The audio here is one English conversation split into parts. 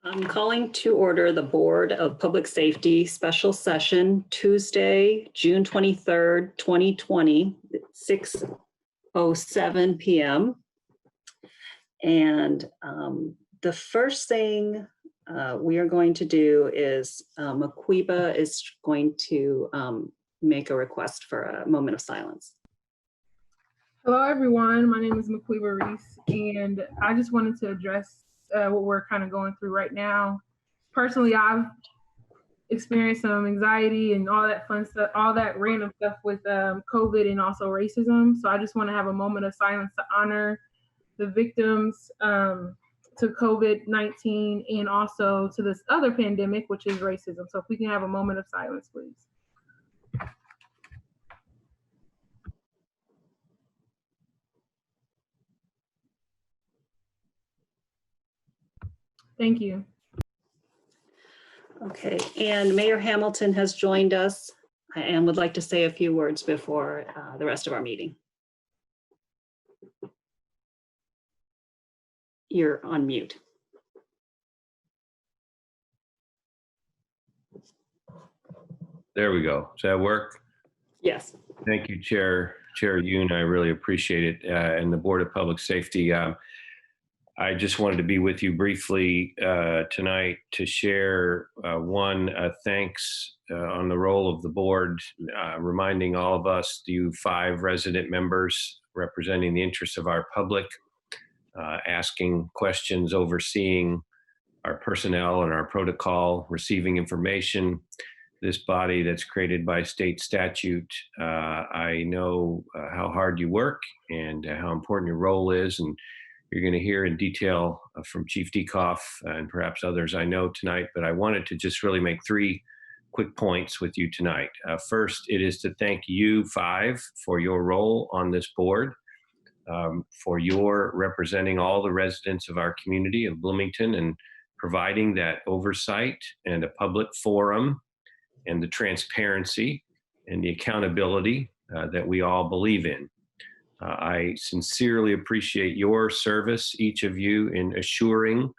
I'm calling to order the Board of Public Safety Special Session Tuesday, June 23rd, 2020, 6:07 p.m. And the first thing we are going to do is Maquiba is going to make a request for a moment of silence. Hello, everyone. My name is Maquiba Reese, and I just wanted to address what we're kind of going through right now. Personally, I've experienced some anxiety and all that fun stuff, all that random stuff with COVID and also racism. So I just want to have a moment of silence to honor the victims to COVID-19 and also to this other pandemic, which is racism. So if we can have a moment of silence, please. Thank you. Okay, and Mayor Hamilton has joined us and would like to say a few words before the rest of our meeting. You're on mute. There we go. Does that work? Yes. Thank you, Chair Yoon. I really appreciate it. And the Board of Public Safety. I just wanted to be with you briefly tonight to share thanks on the role of the board, reminding all of us, you 5 resident members representing the interests of our public, asking questions, overseeing our personnel and our protocol, receiving information. This body that's created by state statute. I know how hard you work and how important your role is, and you're going to hear in detail from Chief Dekoff and perhaps others I know tonight, but I wanted to just really make 3 quick points with you tonight. First, it is to thank you 5 for your role on this board, for your representing all the residents of our community of Bloomington and providing that oversight and a public forum and the transparency and the accountability that we all believe in. I sincerely appreciate your service, each of you, in assuring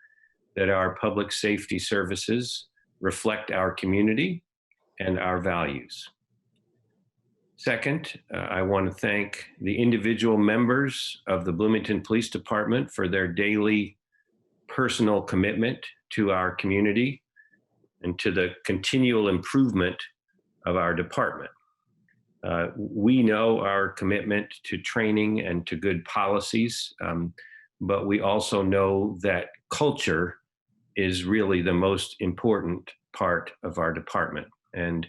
that our public safety services reflect our community and our values. Second, I want to thank the individual members of the Bloomington Police Department for their daily personal commitment to our community and to the continual improvement of our department. We know our commitment to training and to good policies, but we also know that culture is really the most important part of our department. And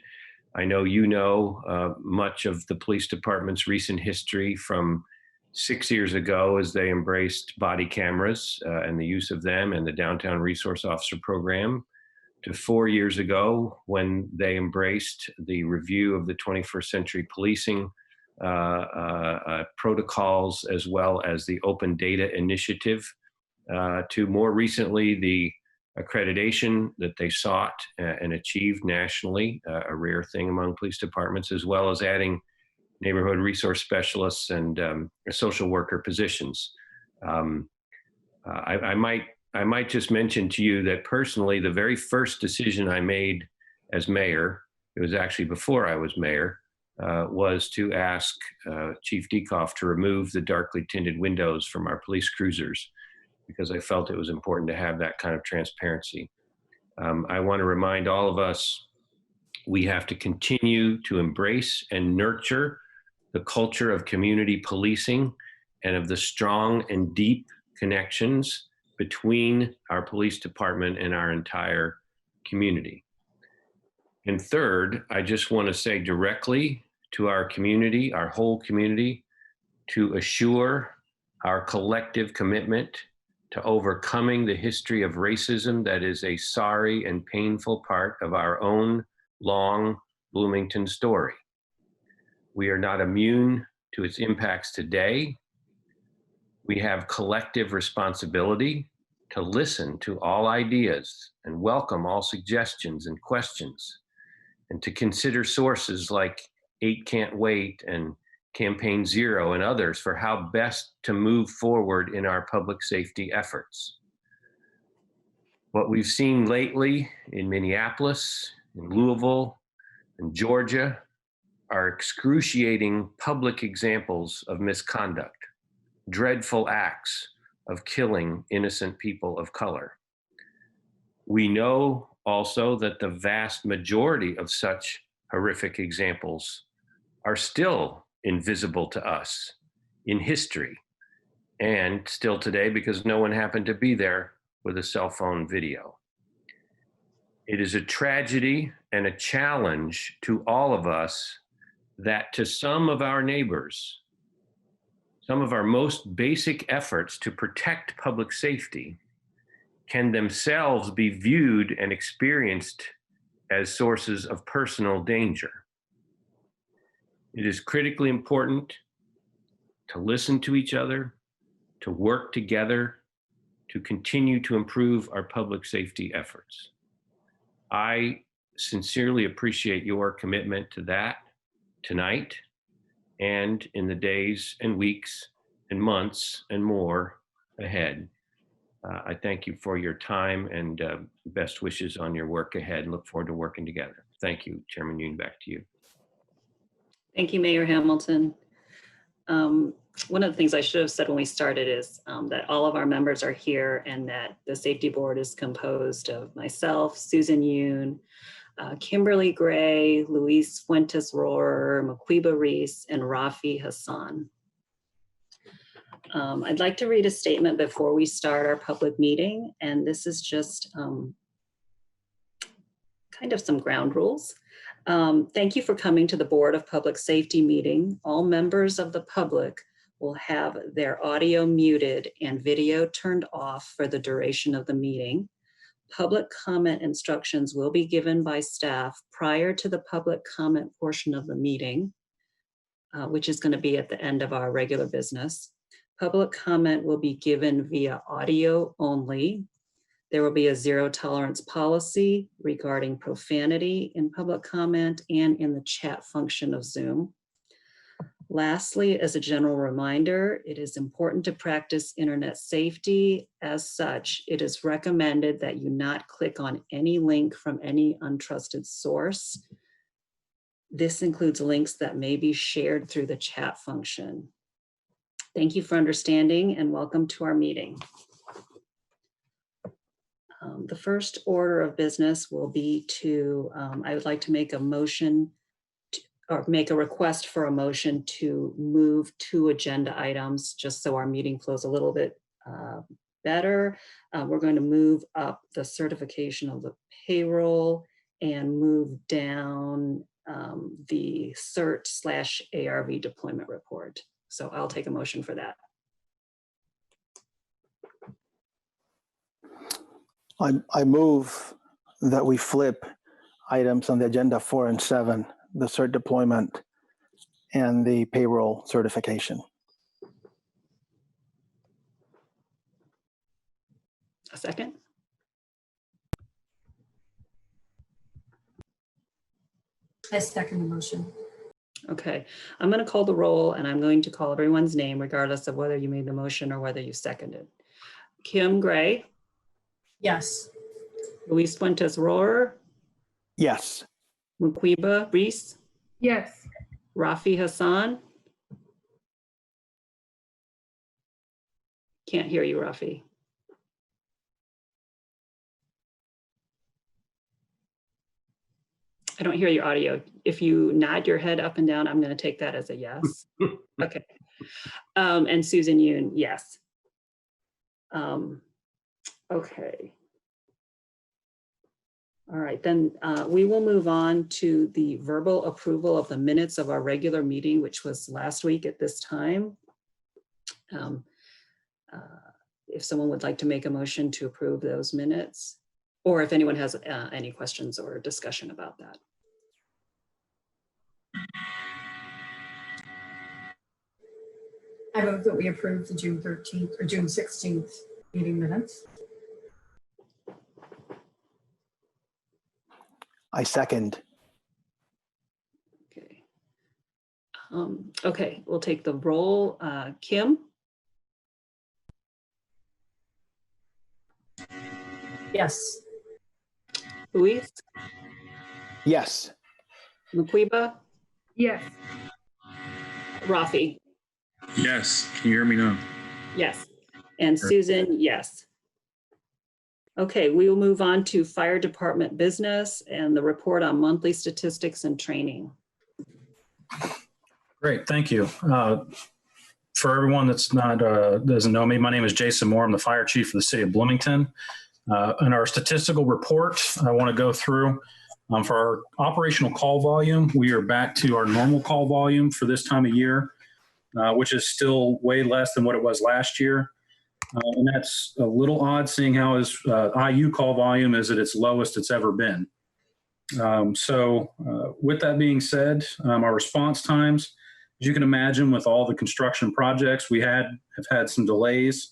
I know you know much of the police department's recent history from 6 years ago as they embraced body cameras and the use of them and the Downtown Resource Officer Program, to 4 years ago when they embraced the review of the 21st century policing protocols, as well as the open data initiative, to more recently the accreditation that they sought and achieved nationally, a rare thing among police departments, as well as adding neighborhood resource specialists and social worker positions. I might just mention to you that personally, the very first decision I made as mayor, it was actually before I was mayor, was to ask Chief Dekoff to remove the darkly tinted windows from our police cruisers, because I felt it was important to have that kind of transparency. I want to remind all of us, we have to continue to embrace and nurture the culture of community policing and of the strong and deep connections between our police department and our entire community. And third, I just want to say directly to our community, our whole community, to assure our collective commitment to overcoming the history of racism that is a sorry and painful part of our own long Bloomington story. We are not immune to its impacts today. We have collective responsibility to listen to all ideas and welcome all suggestions and questions, and to consider sources like 8 Can't Wait and Campaign Zero and others for how best to move forward in our public safety efforts. What we've seen lately in Minneapolis, in Louisville, in Georgia are excruciating public examples of misconduct, dreadful acts of killing innocent people of color. We know also that the vast majority of such horrific examples are still invisible to us in history and still today because no one happened to be there with a cell phone video. It is a tragedy and a challenge to all of us that to some of our neighbors, some of our most basic efforts to protect public safety can themselves be viewed and experienced as sources of personal danger. It is critically important to listen to each other, to work together, to continue to improve our public safety efforts. I sincerely appreciate your commitment to that tonight and in the days and weeks and months and more ahead. I thank you for your time and best wishes on your work ahead and look forward to working together. Thank you, Chairman Yoon, back to you. Thank you, Mayor Hamilton. One of the things I should have said when we started is that all of our members are here and that the safety board is composed of myself, Susan Yoon, Kimberly Gray, Luis Fuentes Rohrer, Maquiba Reese, and Rafi Hassan. I'd like to read a statement before we start our public meeting, and this is just kind of some ground rules. Thank you for coming to the Board of Public Safety meeting. All members of the public will have their audio muted and video turned off for the duration of the meeting. Public comment instructions will be given by staff prior to the public comment portion of the meeting, which is going to be at the end of our regular business. Public comment will be given via audio only. There will be a zero tolerance policy regarding profanity in public comment and in the chat function of Zoom. Lastly, as a general reminder, it is important to practice internet safety. As such, it is recommended that you not click on any link from any untrusted source. This includes links that may be shared through the chat function. Thank you for understanding and welcome to our meeting. The first order of business will be to, I would like to make a motion or make a request for a motion to move 2 agenda items just so our meeting flows a little bit better. We're going to move up the certification of the payroll and move down the CERT/ARV deployment report. So I'll take a motion for that. I move that we flip items on the agenda 4 and 7, the CERT deployment and the payroll certification. A second? I second the motion. Okay, I'm going to call the roll and I'm going to call everyone's name regardless of whether you made the motion or whether you seconded. Kim Gray. Yes. Luis Fuentes Rohrer. Yes. Maquiba Reese. Yes. Rafi Hassan. Can't hear you, Rafi. I don't hear your audio. If you nod your head up and down, I'm going to take that as a yes. Okay. And Susan Yoon, yes. Okay. All right, then we will move on to the verbal approval of the minutes of our regular meeting, which was last week at this time. If someone would like to make a motion to approve those minutes, or if anyone has any questions or discussion about that. I move that we approve the June 13th or June 16th meeting minutes. I second. Okay. Okay, we'll take the roll. Kim? Yes. Luis, Yes. Maquiba, Yes. Rafi. Yes. Can you hear me now? Yes. And Susan, yes. Okay, we will move on to fire department business and the report on monthly statistics and training. Great, thank you. For everyone that's not doesn't know me, my name is Jason Moore. I'm the fire chief for the city of Bloomington. In our statistical report, I want to go through for our operational call volume. We are back to our normal call volume for this time of year, which is still way less than what it was last year. And that's a little odd, seeing how his IU call volume is at its lowest it's ever been. With that being said, our response times, as you can imagine, with all the construction projects, we have had some delays.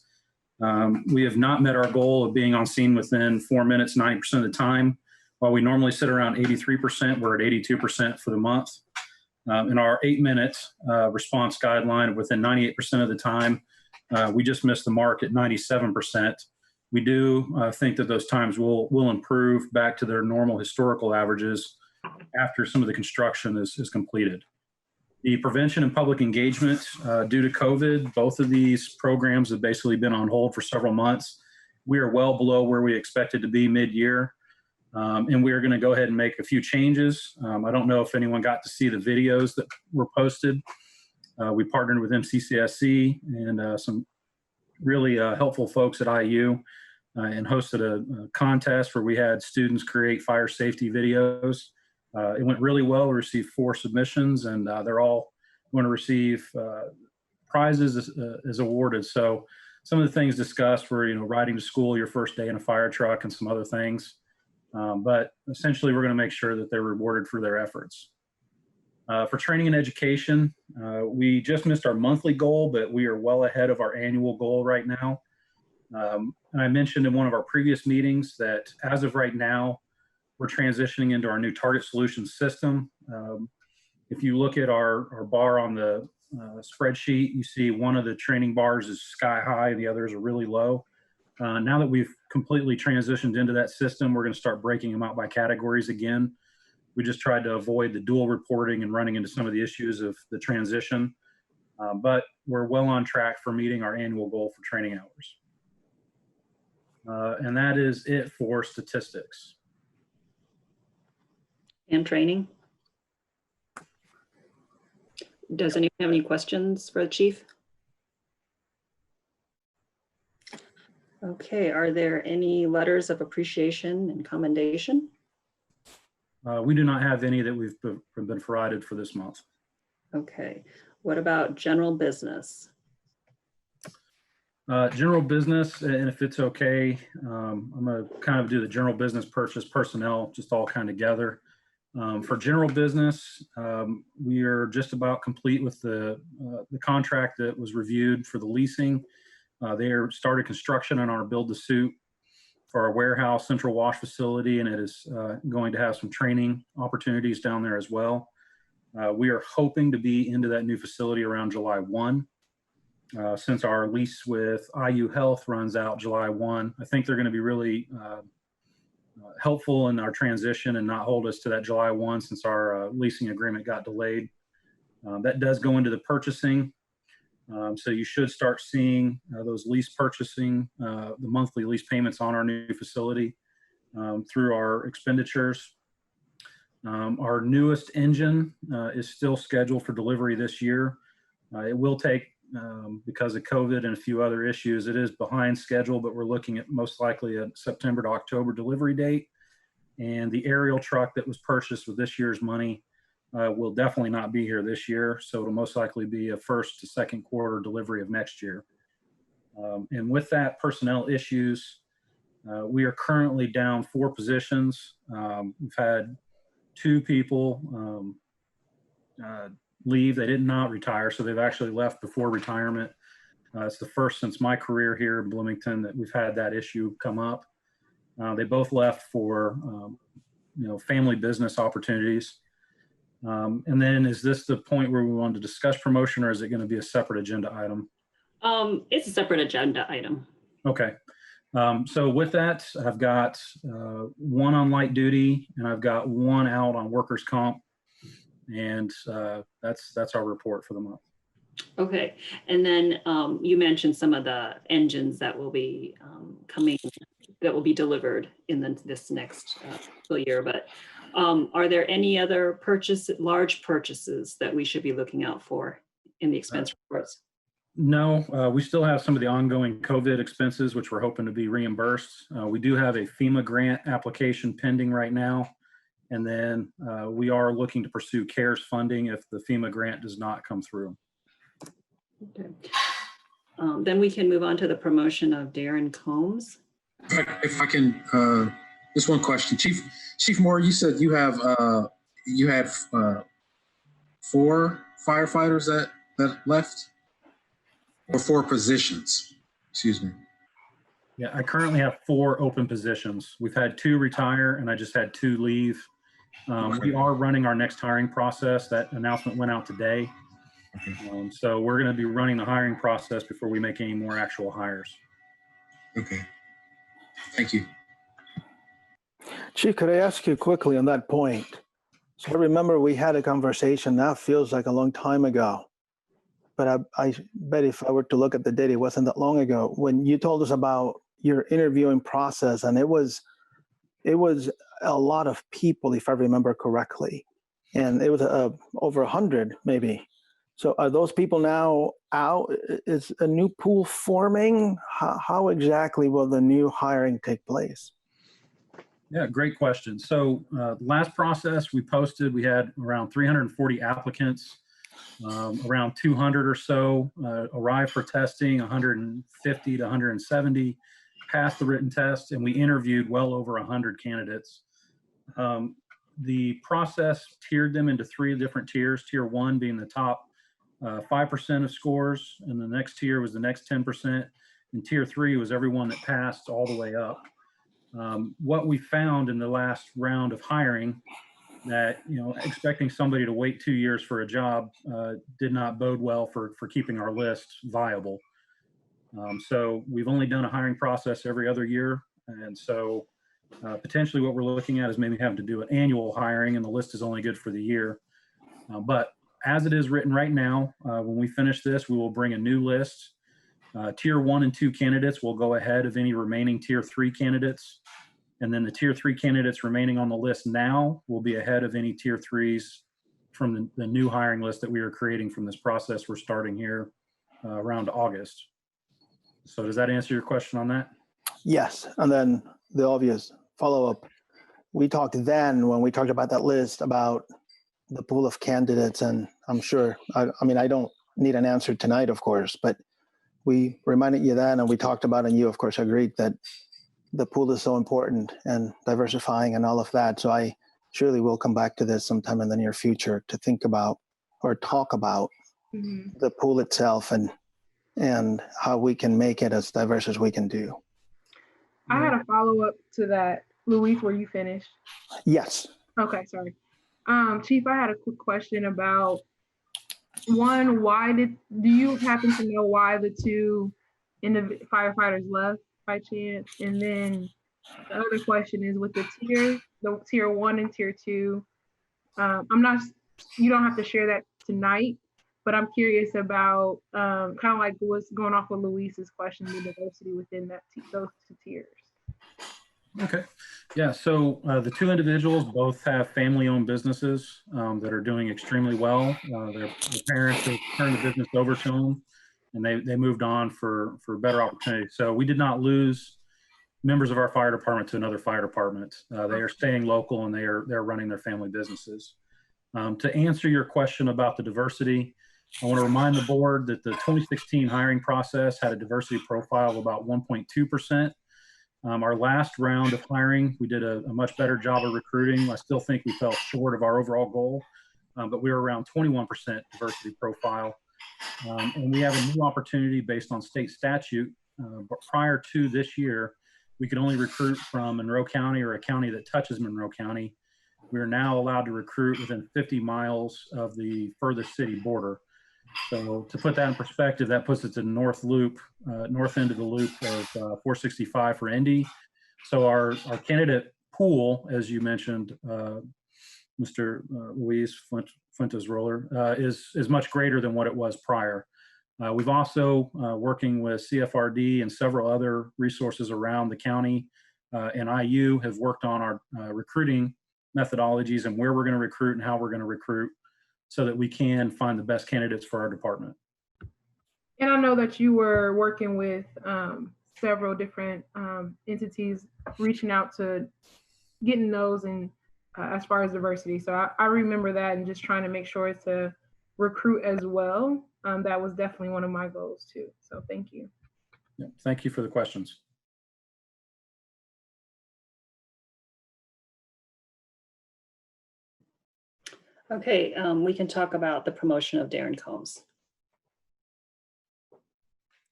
We have not met our goal of being on scene within 4 minutes, 90% of the time. While we normally sit around 83%, we're at 82% for the month. In our 8-minute response guideline, within 98% of the time, we just missed the mark at 97%. We do think that those times will improve back to their normal historical averages after some of the construction is completed. The prevention and public engagement, due to COVID, both of these programs have basically been on hold for several months. We are well below where we expected to be mid-year, and we are going to go ahead and make a few changes. I don't know if anyone got to see the videos that were posted. We partnered with MCCSC and some really helpful folks at IU and hosted a contest where we had students create fire safety videos. It went really well. We received 4 submissions, and they're all going to receive prizes as awarded. So some of the things discussed were, riding to school your first day in a fire truck and some other things. But essentially, we're going to make sure that they're rewarded for their efforts. For training and education, we just missed our monthly goal, but we are well ahead of our annual goal right now. And I mentioned in one of our previous meetings that as of right now, we're transitioning into our new target solutions system. If you look at our bar on the spreadsheet, you see one of the training bars is sky high, the others are really low. Now that we've completely transitioned into that system, we're going to start breaking them out by categories again. We just tried to avoid the dual reporting and running into some of the issues of the transition. But we're well on track for meeting our annual goal for training hours. And that is it for statistics. And training. Does anyone have any questions for the chief? Okay, are there any letters of appreciation and commendation? We do not have any that we've been provided for this month. Okay, what about general business? General business, and if it's okay, I'm going to kind of do the general business purchase personnel just all kind of together. For general business, we are just about complete with the contract that was reviewed for the leasing. They started construction on our build to suit for our warehouse central wash facility, and it is going to have some training opportunities down there as well. We are hoping to be into that new facility around July 1. Since our lease with IU Health runs out July 1, I think they're going to be really helpful in our transition and not hold us to that July 1 since our leasing agreement got delayed. That does go into the purchasing. So you should start seeing those lease purchasing, the monthly lease payments on our new facility through our expenditures. Our newest engine is still scheduled for delivery this year. It will take, because of COVID and a few other issues, it is behind schedule, but we're looking at most likely a September to October delivery date. And the aerial truck that was purchased with this year's money will definitely not be here this year. So it'll most likely be a first to second quarter delivery of next year. And with that, personnel issues, we are currently down 4 positions. We've had 2 people leave. They did not retire, so they've actually left before retirement. It's the first since my career here in Bloomington that we've had that issue come up. They both left for family business opportunities. And then is this the point where we want to discuss promotion, or is it going to be a separate agenda item? It's a separate agenda item. Okay. So with that, I've got one on light duty, and I've got one out on workers' comp, and that's our report for the month. Okay, and then you mentioned some of the engines that will be that will be delivered in this next fiscal year, but are there any other large purchases that we should be looking out for in the expense reports? No, we still have some of the ongoing COVID expenses, which we're hoping to be reimbursed. We do have a FEMA grant application pending right now. And then we are looking to pursue CARES funding if the FEMA grant does not come through. Okay. Then we can move on to the promotion of Darren Combs. If I can, just one question, Chief Moore. You said you had 4 firefighters that left, or 4 positions. Excuse me. Yeah, I currently have 4 open positions. We've had 2 retire, and I just had 2 leave. We are running our next hiring process. That announcement went out today. So we're going to be running the hiring process before we make any more actual hires. Okay. Thank you. Chief, could I ask you quickly on that point? So I remember we had a conversation, that feels like a long time ago. But I bet if I were to look at the date, it wasn't that long ago, when you told us about your interviewing process, and it was a lot of people, if I remember correctly. And it was over 100 maybe. So are those people now out? Is a new pool forming? How exactly will the new hiring take place? Yeah, great question. So last process we posted, we had around 340 applicants, around 200 or so arrived for testing, 150 to 170 passed the written test, and we interviewed well over 100 candidates. The process tiered them into 3 different tiers, tier 1 being the top 5% of scores, and the next tier was the next 10%, and tier 3 was everyone that passed all the way up. What we found in the last round of hiring, that expecting somebody to wait 2 years for a job did not bode well for keeping our list viable. So we've only done a hiring process every other year, and so potentially what we're looking at is maybe having to do an annual hiring, and the list is only good for the year. But as it is written right now, when we finish this, we will bring a new list. Tier 1 and 2 candidates will go ahead of any remaining tier 3 candidates. And then the tier 3 candidates remaining on the list now will be ahead of any tier 3s from the new hiring list that we are creating from this process we're starting here around August. So does that answer your question on that? Yes. And then the obvious follow-up. We talked then, when we talked about that list, about the pool of candidates, and I'm sure, I mean, I don't need an answer tonight, of course, but we reminded you then, and we talked about, and you, of course, agreed that the pool is so important and diversifying and all of that. So I surely will come back to this sometime in the near future to think about or talk about the pool itself and how we can make it as diverse as we can do. I had a follow-up to that. Luis, were you finished? Yes. Okay, sorry. Chief, I had a quick question about, one, do you happen to know why the 2 firefighters left by chance? And then the other question is, with the tier 1 and tier 2, you don't have to share that tonight, but I'm curious about kind of like what's going off with Luis's question, the diversity within those 2 tiers. Okay. Yeah. So the 2 individuals both have family-owned businesses that are doing extremely well. Their parents have turned the business over to them, and they moved on for better opportunities. So we did not lose members of our fire department to another fire department. They are staying local, and they're running their family businesses. To answer your question about the diversity, I want to remind the board that the 2016 hiring process had a diversity profile of about 1.2%. Our last round of hiring, we did a much better job of recruiting. I still think we fell short of our overall goal, but we were around 21% diversity profile. And we have a new opportunity based on state statute. But prior to this year, we could only recruit from Monroe County or a county that touches Monroe County. We are now allowed to recruit within 50 miles of the furthest city border. So to put that in perspective, that puts it to north end of the loop of 465 for Indy. So our candidate pool, as you mentioned, Mr. Luis Fuentes Roller, is much greater than what it was prior. We've also, working with CFRD and several other resources around the county and IU, have worked on our recruiting methodologies and where we're going to recruit and how we're going to recruit so that we can find the best candidates for our department. And I know that you were working with several different entities, reaching out to getting those and as far as diversity. So I remember that and just trying to make sure to recruit as well. That was definitely one of my goals too. So thank you. Yeah, thank you for the questions. Okay, we can talk about the promotion of Darren Combs.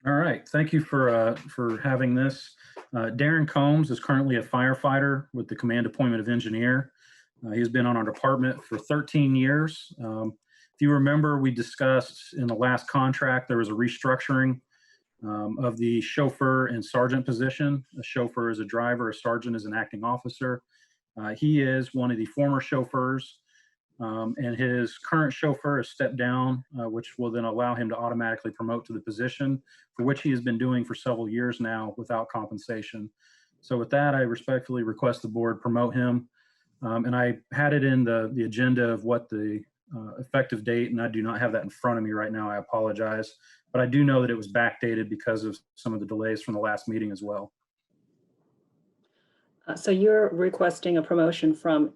All right, thank you for having this. Darren Combs is currently a firefighter with the Command Appointment of Engineer. He's been on our department for 13 years. If you remember, we discussed in the last contract, there was a restructuring of the chauffeur and sergeant position. A chauffeur is a driver, a sergeant is an acting officer. He is one of the former chauffeurs, and his current chauffeur has stepped down, which will then allow him to automatically promote to the position for which he has been doing for several years now without compensation. So with that, I respectfully request the board promote him. And I had it in the agenda of what the effective date, and I do not have that in front of me right now. I apologize. But I do know that it was backdated because of some of the delays from the last meeting as well. So you're requesting a promotion from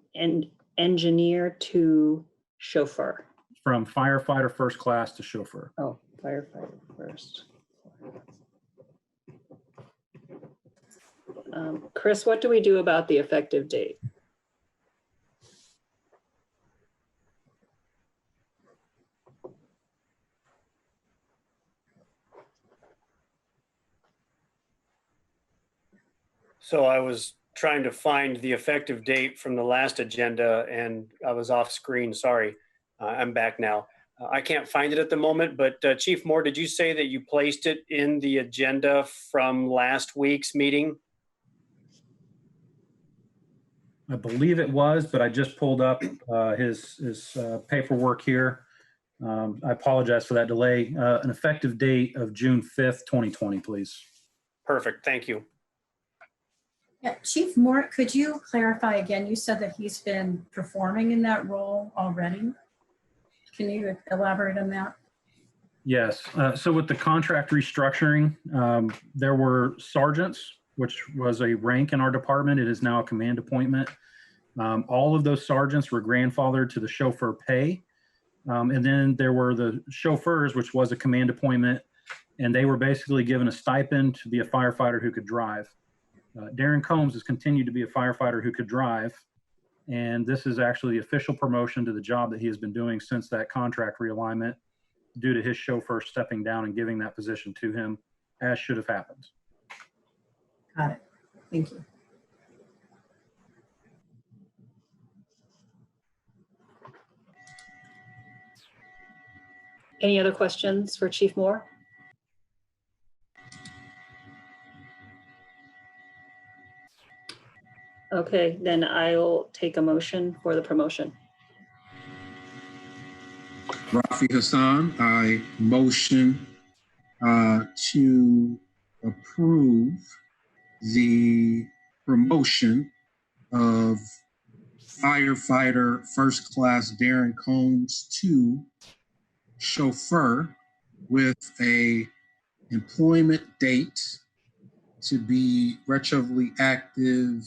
engineer to chauffeur. From firefighter first class to chauffeur. Oh, firefighter first. Chris, what do we do about the effective date? So I was trying to find the effective date from the last agenda and I was off screen, sorry. I'm back now. I can't find it at the moment, but Chief Moore, did you say that you placed it in the agenda from last week's meeting? I believe it was, but I just pulled up his paperwork here. I apologize for that delay. An effective date of June 5th, 2020, please. Perfect, thank you. Yeah, Chief Moore, could you clarify again? You said that he's been performing in that role already. Can you elaborate on that? Yes. So with the contract restructuring, there were sergeants, which was a rank in our department. It is now a command appointment. All of those sergeants were grandfathered to the chauffeur pay. And then there were the chauffeurs, which was a command appointment, and they were basically given a stipend to be a firefighter who could drive. Darren Combs has continued to be a firefighter who could drive, and this is actually the official promotion to the job that he has been doing since that contract realignment due to his chauffeur stepping down and giving that position to him, as should have happened. Got it. Thank you. Any other questions for Chief Moore? Okay, then I'll take a motion for the promotion. Rafi Hassan, I motion to approve the promotion of firefighter first class Darren Combs to chauffeur with a employment date to be retroactively active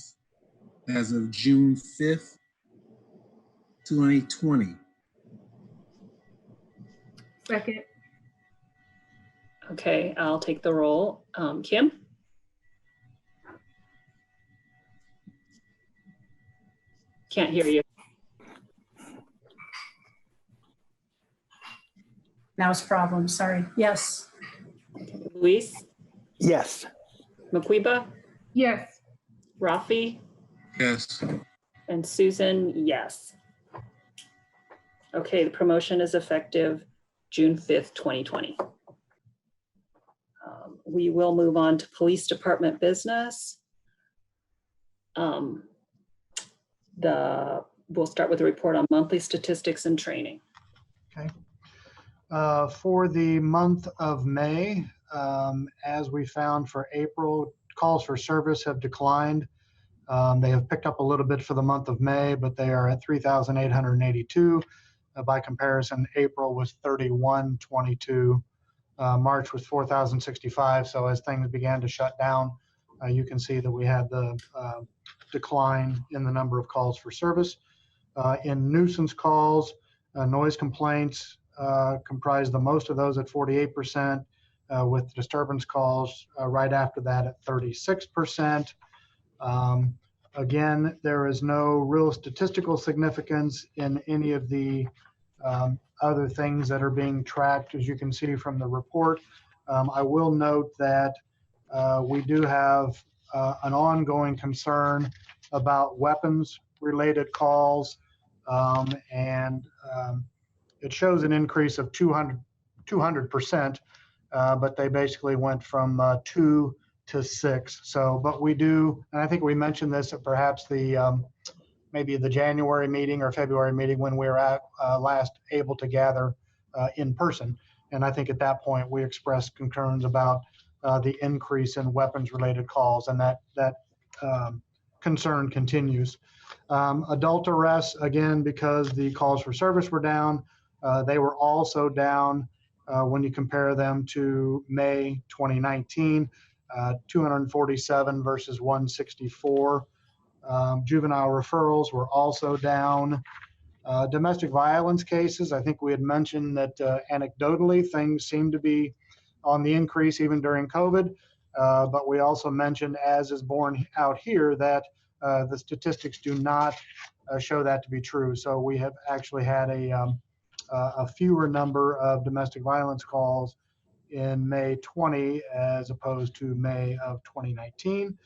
as of June 5th, 2020. Second. Okay, I'll take the roll. Kim? Can't hear you. Mouse problem, sorry. Yes. Luis? Yes. Maquiba? Yes. Rafi? Yes. And Susan, yes. Okay, the promotion is effective June 5th, 2020. We will move on to police department business. We'll start with a report on monthly statistics and training. Okay. For the month of May, as we found for April, calls for service have declined. They have picked up a little bit for the month of May, but they are at 3,882. By comparison, April was 3,122. March was 4,065. So as things began to shut down, you can see that we had the decline in the number of calls for service. In nuisance calls, noise complaints comprise the most of those at 48%, with disturbance calls right after that at 36%. Again, there is no real statistical significance in any of the other things that are being tracked, as you can see from the report. I will note that we do have an ongoing concern about weapons-related calls, and it shows an increase of 200%, but they basically went from 2 to 6. So, but we do, and I think we mentioned this at perhaps the maybe the January meeting or February meeting when we were at last able to gather in person. And I think at that point we expressed concerns about the increase in weapons-related calls, and that concern continues. Adult arrests, again, because the calls for service were down, they were also down when you compare them to May 2019, 247 versus 164. Juvenile referrals were also down. Domestic violence cases, I think we had mentioned that anecdotally things seem to be on the increase even during COVID, but we also mentioned, as is borne out here, that the statistics do not show that to be true. So we have actually had a fewer number of domestic violence calls in May 20 as opposed to May of 2019.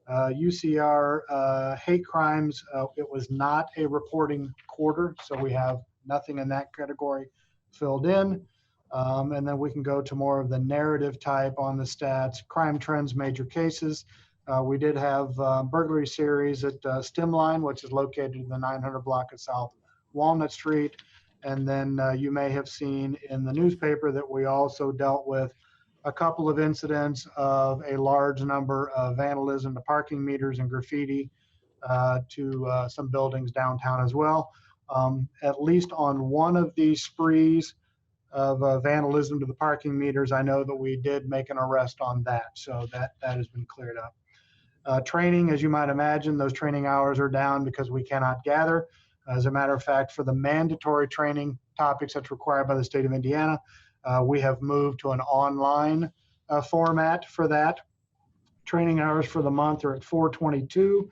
UCR hate crimes, it was not a reporting quarter, so we have nothing in that category filled in. And then we can go to more of the narrative type on the stats. Crime trends, major cases. We did have burglary series at Stimline, which is located in the 900 block of South Walnut Street. And then you may have seen in the newspaper that we also dealt with a couple of incidents of a large number of vandalism to parking meters and graffiti to some buildings downtown as well. At least on one of these sprees of vandalism to the parking meters, I know that we did make an arrest on that. So that has been cleared up. Training, as you might imagine, those training hours are down because we cannot gather. As a matter of fact, for the mandatory training topics that's required by the state of Indiana, we have moved to an online format for that. Training hours for the month are at 422.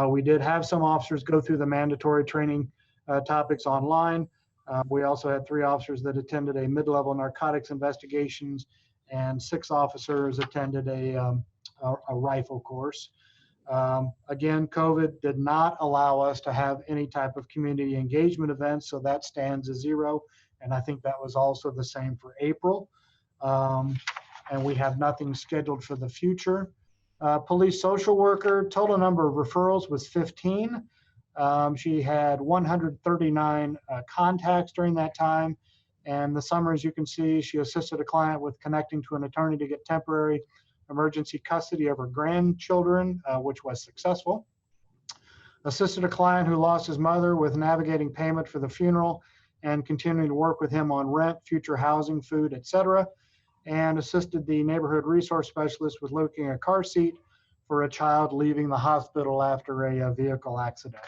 We did have some officers go through the mandatory training topics online. We also had 3 officers that attended a mid-level narcotics investigations, and 6 officers attended a rifle course. Again, COVID did not allow us to have any type of community engagement events, so that stands as 0. And I think that was also the same for April. And we have nothing scheduled for the future. Police social worker, total number of referrals was 15. She had 139 contacts during that time. And the summary, as you can see, she assisted a client with connecting to an attorney to get temporary emergency custody of her grandchildren, which was successful. Assisted a client who lost his mother with navigating payment for the funeral and continuing to work with him on rent, future housing, food, etc. And assisted the neighborhood resource specialist with locating a car seat for a child leaving the hospital after a vehicle accident.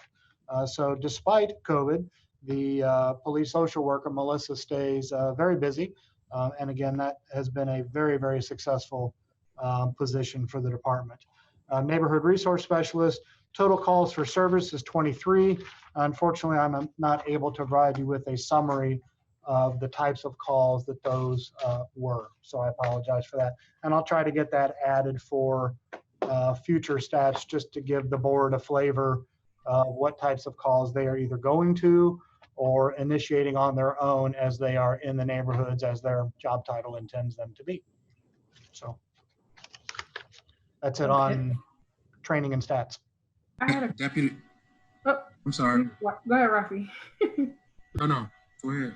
So despite COVID, the police social worker, Melissa, stays very busy. And again, that has been a very, very successful position for the department. Neighborhood resource specialist, total calls for service is 23. Unfortunately, I'm not able to provide you with a summary of the types of calls that those were. So I apologize for that. And I'll try to get that added for future stats, just to give the board a flavor of what types of calls they are either going to or initiating on their own as they are in the neighborhoods as their job title intends them to be. So that's it on training and stats. I had a Deputy, oh, I'm sorry. go ahead, Rafi. No, go ahead.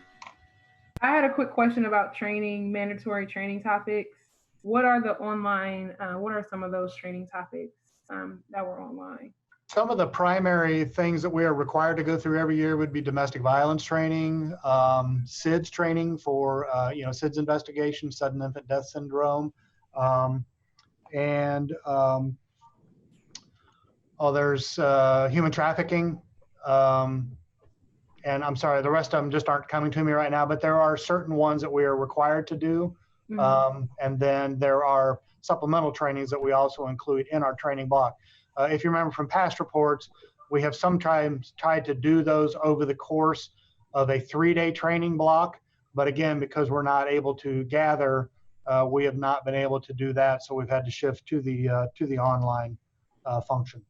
I had a quick question about training, mandatory training topics. What are the online, what are some of those training topics that were online? Some of the primary things that we are required to go through every year would be domestic violence training, SIDS training for, SIDS investigation, sudden infant death syndrome, there's human trafficking. And I'm sorry, the rest of them just aren't coming to me right now, but there are certain ones that we are required to do. And then there are supplemental trainings that we also include in our training block. If you remember from past reports, we have sometimes tried to do those over the course of a 3-day training block. But again, because we're not able to gather, we have not been able to do that. So we've had to shift to the online function.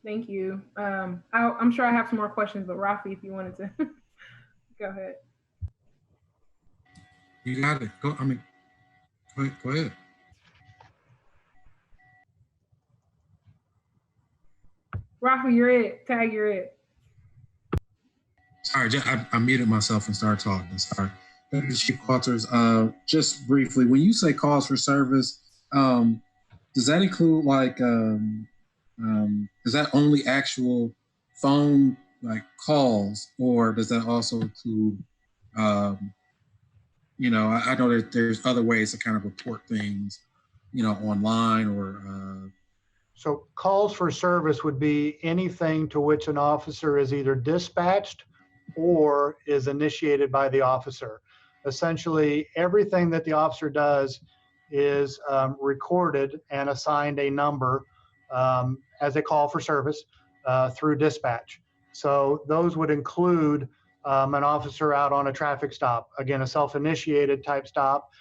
Thank you. I'm sure I have some more questions, but Rafi, if you wanted to go ahead. You got it. Go ahead. Rafi, you're it. Tag, you're it. Sorry, I muted myself and started talking. Sorry. Chief Walters, just briefly, when you say calls for service, does that include is that only actual phone calls, or does that also include, I know that there's other ways to kind of report things, online or. So calls for service would be anything to which an officer is either dispatched or is initiated by the officer. Essentially, everything that the officer does is recorded and assigned a number as a call for service through dispatch. So those would include an officer out on a traffic stop, again, a self-initiated type stop.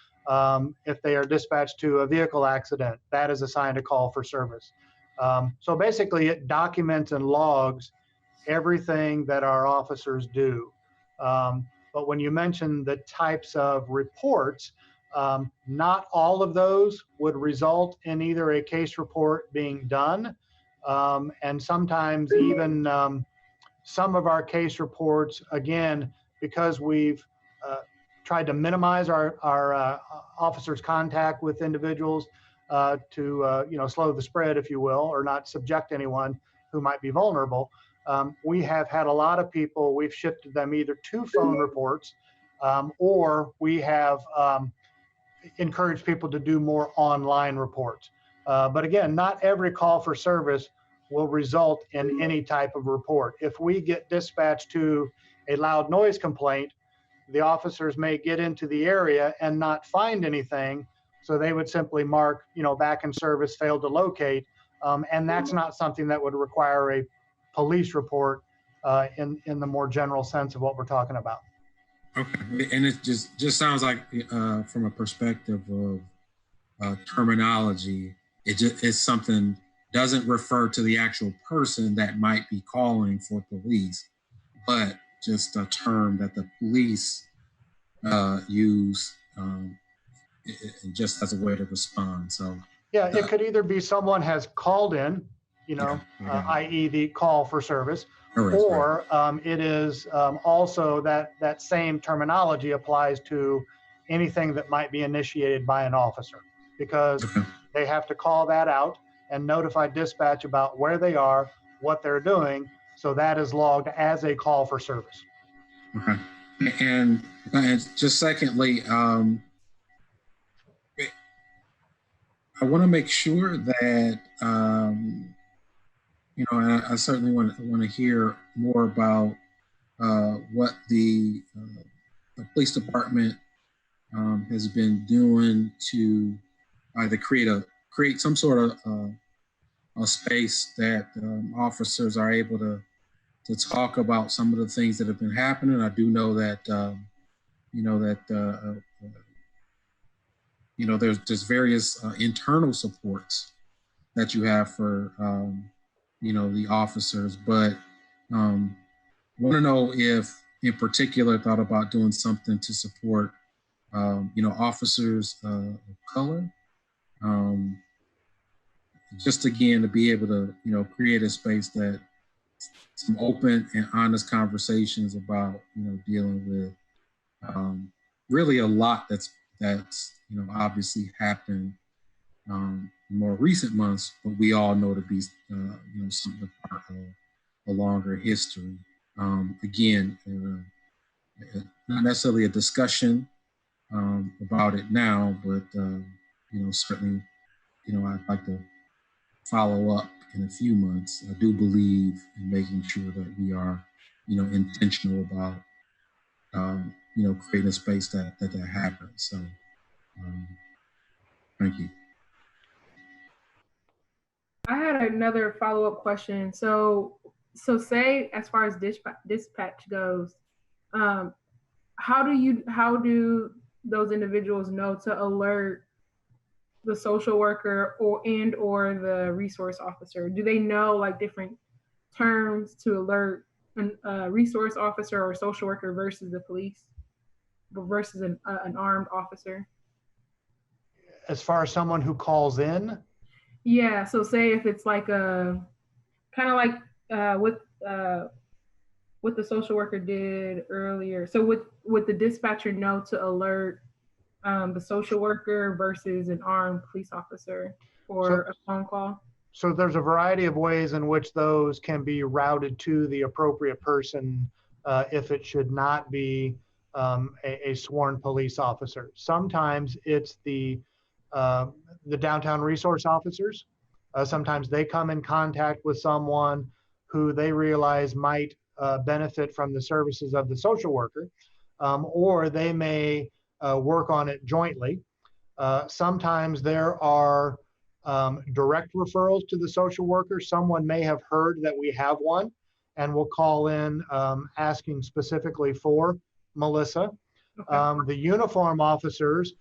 If they are dispatched to a vehicle accident, that is assigned a call for service. So basically, it documents and logs everything that our officers do. But when you mention the types of reports, not all of those would result in either a case report being done, and sometimes even some of our case reports, again, because we've tried to minimize our officers' contact with individuals to slow the spread, if you will, or not subject anyone who might be vulnerable. We have had a lot of people, we've shifted them either to phone reports or we have encouraged people to do more online reports. But again, not every call for service will result in any type of report. If we get dispatched to a loud noise complaint, the officers may get into the area and not find anything. So they would simply mark, back in service, failed to locate. And that's not something that would require a police report in the more general sense of what we're talking about. Okay, and it just sounds like from a perspective of terminology, it's something doesn't refer to the actual person that might be calling for police, but just a term that the police use just as a way to respond. So yeah, it could either be someone has called in, i.e. the call for service, or it is also that same terminology applies to anything that might be initiated by an officer, because they have to call that out and notify dispatch about where they are, what they're doing. So that is logged as a call for service. Okay. And just secondly, I want to make sure that, I certainly want to hear more about what the police department has been doing to either create some sort of a space that officers are able to talk about some of the things that have been happening. I do know that there's various internal supports that you have for the officers, but want to know if, in particular, thought about doing something to support, officers of color. Just again to be able to, create a space that some open and honest conversations about, dealing with really a lot that's obviously happened in more recent months, but we all know to be something part of a longer history. Again, not necessarily a discussion about it now, but certainly, I'd like to follow up in a few months. I do believe in making sure that we are, intentional about, creating a space that happens. So, thank you. I had another follow-up question. So say as far as dispatch goes, how do those individuals know to alert the social worker or the resource officer? Do they know like different terms to alert a resource officer or social worker versus the police versus an armed officer? As far as someone who calls in, Yeah. So say if it's like a kind of like what the social worker did earlier. So would the dispatcher know to alert the social worker versus an armed police officer for a phone call? So there's a variety of ways in which those can be routed to the appropriate person if it should not be a sworn police officer. Sometimes it's the downtown resource officers. Sometimes they come in contact with someone who they realize might benefit from the services of the social worker, or they may work on it jointly. Sometimes there are direct referrals to the social worker. Someone may have heard that we have one and will call in asking specifically for Melissa. Okay. The uniform officers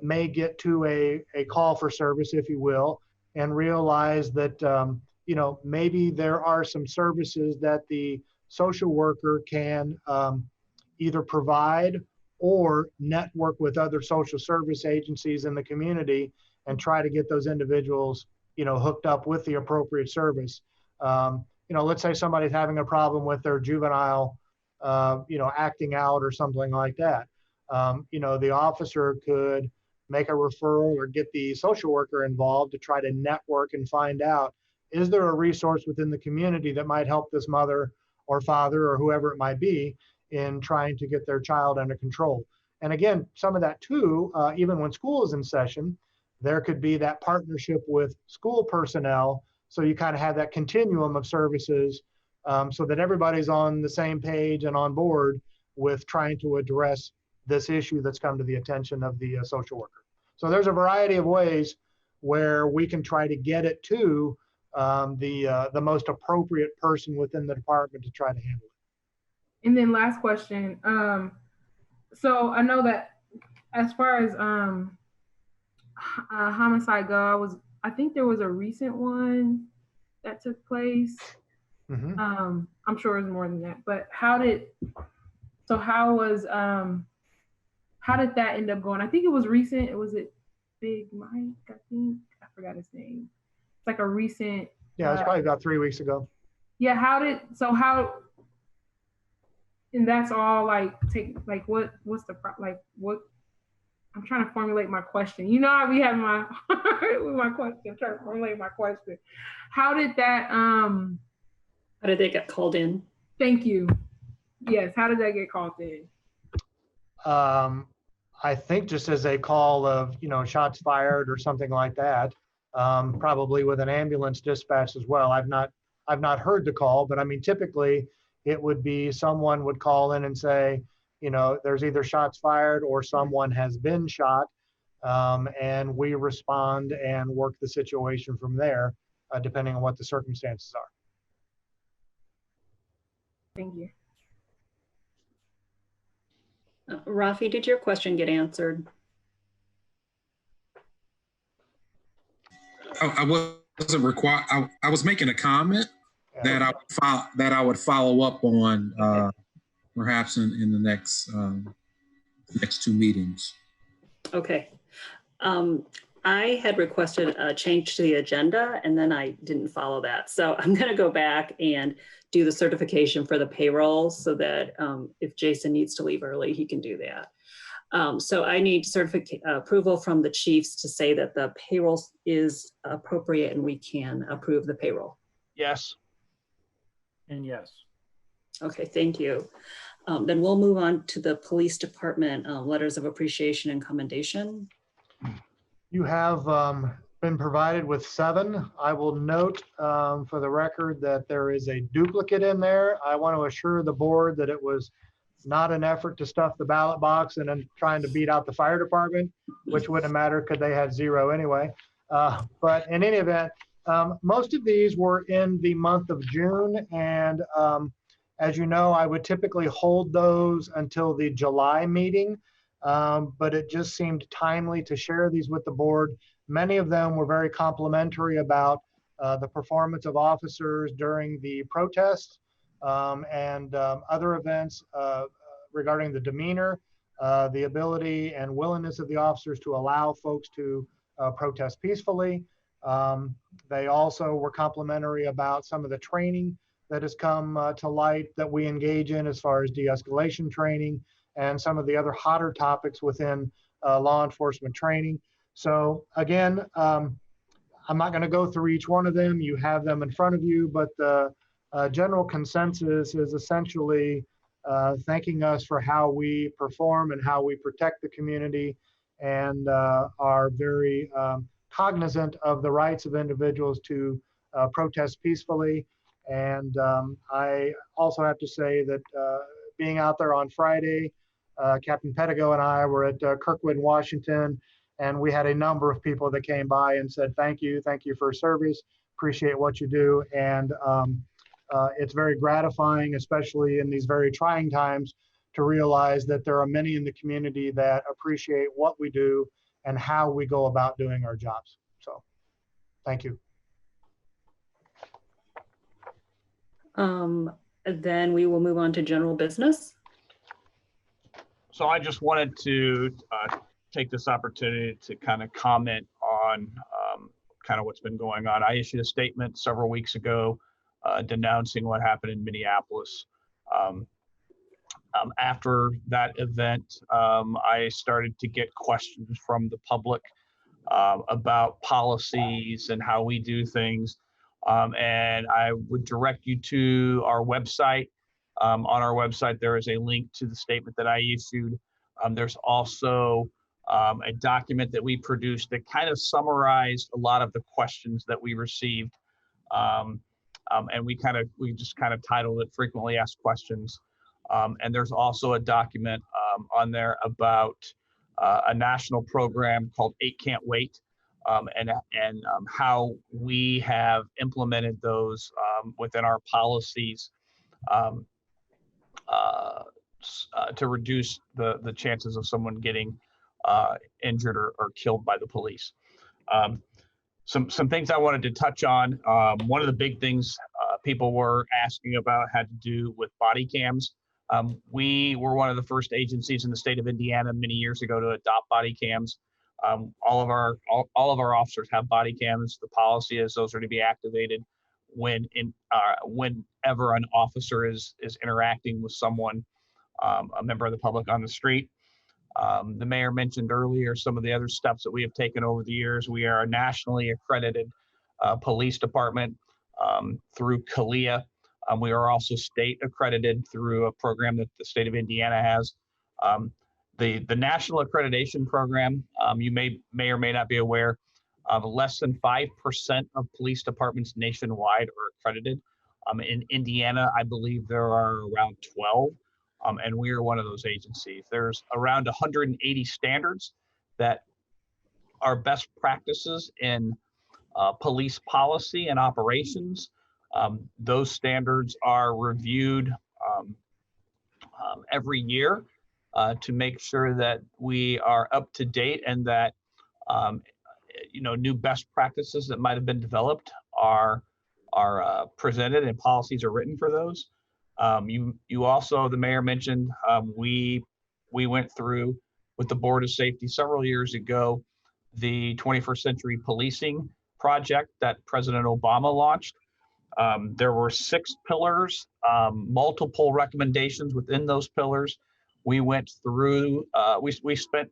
may get to a call for service, if you will, and realize that maybe there are some services that the social worker can either provide or network with other social service agencies in the community and try to get those individuals, hooked up with the appropriate service. Let's say somebody's having a problem with their juvenile, acting out or something like that. The officer could make a referral or get the social worker involved to try to network and find out, is there a resource within the community that might help this mother or father or whoever it might be in trying to get their child under control. And again, some of that too, even when school is in session, there could be that partnership with school personnel. So you kind of have that continuum of services so that everybody's on the same page and on board with trying to address this issue that's come to the attention of the social worker. So there's a variety of ways where we can try to get it to the most appropriate person within the department to try to handle it. And then last question. So I know that as far as homicide go, I think there was a recent one that took place. Mm-hmm. I'm sure it was more than that, but how did that end up going? I think it was recent. Was it Big Mike? I think I forgot his name. It's like a recent. Yeah, it's probably about 3 weeks ago. Yeah. And that's all like what's the what? I'm trying to formulate my question. I'll be having my with my question. I'm trying to formulate my question. How did they get called in? Thank you. Yes. How did that get called in? I think just as a call of, shots fired or something like that, probably with an ambulance dispatch as well. I've not heard the call, but I mean, typically it would be someone would call in and say, there's either shots fired or someone has been shot. And we respond and work the situation from there, depending on what the circumstances are. Thank you. Rafi, did your question get answered? I doesn't require, I was making a comment that I would follow up on perhaps in the next two meetings. Okay. I had requested a change to the agenda and then I didn't follow that. So I'm going to go back and do the certification for the payroll so that if Jason needs to leave early, he can do that. So I need approval from the chiefs to say that the payroll is appropriate and we can approve the payroll. Yes. And yes. Okay, thank you. Then we'll move on to the police department letters of appreciation and commendation. You have been provided with 7. I will note for the record that there is a duplicate in there. I want to assure the board that it was not an effort to stuff the ballot box and then trying to beat out the fire department, which wouldn't matter because they had 0 anyway. But in any event, most of these were in the month of June. And as you know, I would typically hold those until the July meeting. But it just seemed timely to share these with the board. Many of them were very complimentary about the performance of officers during the protests and other events regarding the demeanor, the ability and willingness of the officers to allow folks to protest peacefully. They also were complimentary about some of the training that has come to light that we engage in as far as de-escalation training and some of the other hotter topics within law enforcement training. So again, I'm not going to go through each one of them. You have them in front of you, but the general consensus is essentially thanking us for how we perform and how we protect the community and are very cognizant of the rights of individuals to protest peacefully. And I also have to say that being out there on Friday, Captain Pettigo and I were at Kirkwood, Washington, and we had a number of people that came by and said, thank you for service, appreciate what you do. And it's very gratifying, especially in these very trying times, to realize that there are many in the community that appreciate what we do and how we go about doing our jobs. So thank you. Then we will move on to general business. So I just wanted to take this opportunity to kind of comment on kind of what's been going on. I issued a statement several weeks ago denouncing what happened in Minneapolis. After that event, I started to get questions from the public about policies and how we do things. And I would direct you to our website. On our website, there is a link to the statement that I issued. There's also a document that we produced that kind of summarized a lot of the questions that we received. And we just kind of titled it Frequently Asked Questions. And there's also a document on there about a national program called 8 Can't Wait. And how we have implemented those within our policies to reduce the chances of someone getting injured or killed by the police. Some things I wanted to touch on. One of the big things people were asking about had to do with body cams. We were one of the first agencies in the state of Indiana many years ago to adopt body cams. All of our officers have body cams. The policy is those are to be activated whenever an officer is interacting with someone, a member of the public on the street. The mayor mentioned earlier some of the other steps that we have taken over the years. We are a nationally accredited police department through CALEA. We are also state accredited through a program that the state of Indiana has. The national accreditation program, you may or may not be aware, less than 5% of police departments nationwide are accredited. In Indiana, I believe there are around 12, and we are one of those agencies. There's around 180 standards that are best practices in police policy and operations. Those standards are reviewed every year to make sure that we are up to date and that new best practices that might have been developed are presented and policies are written for those. You also, the mayor mentioned, we went through with the Board of Safety several years ago the 21st Century Policing project that President Obama launched. There were 6 pillars, multiple recommendations within those pillars. We went through, we spent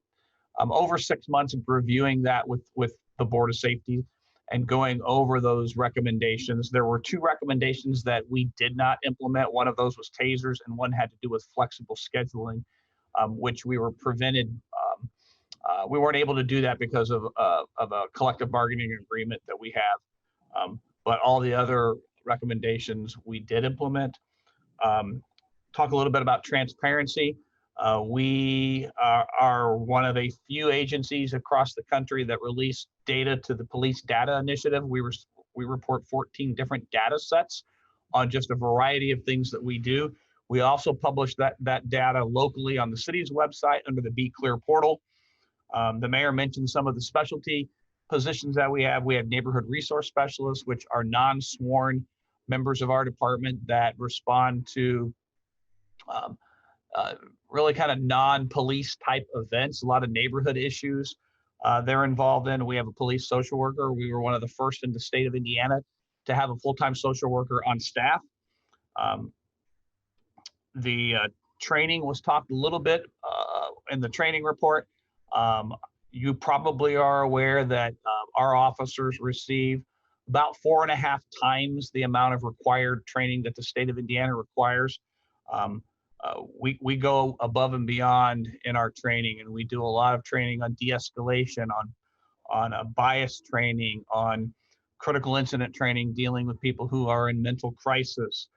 over 6 months reviewing that with the Board of Safety and going over those recommendations. There were 2 recommendations that we did not implement. One of those was tasers, and one had to do with flexible scheduling, which we were prevented. We weren't able to do that because of a collective bargaining agreement that we have. But all the other recommendations we did implement. Talk a little bit about transparency. We are one of a few agencies across the country that release data to the Police Data Initiative. We report 14 different data sets on just a variety of things that we do. We also publish that data locally on the city's website under the Be Clear portal. The mayor mentioned some of the specialty positions that we have. We have neighborhood resource specialists, which are non-sworn members of our department that respond to really kind of non-police type events, a lot of neighborhood issues they're involved in. We have a police social worker. We were one of the first in the state of Indiana to have a full-time social worker on staff. The training was talked a little bit in the training report. You probably are aware that our officers receive about 4.5 times the amount of required training that the state of Indiana requires. We go above and beyond in our training, and we do a lot of training on de-escalation, on bias training, on critical incident training, dealing with people who are in mental crisis.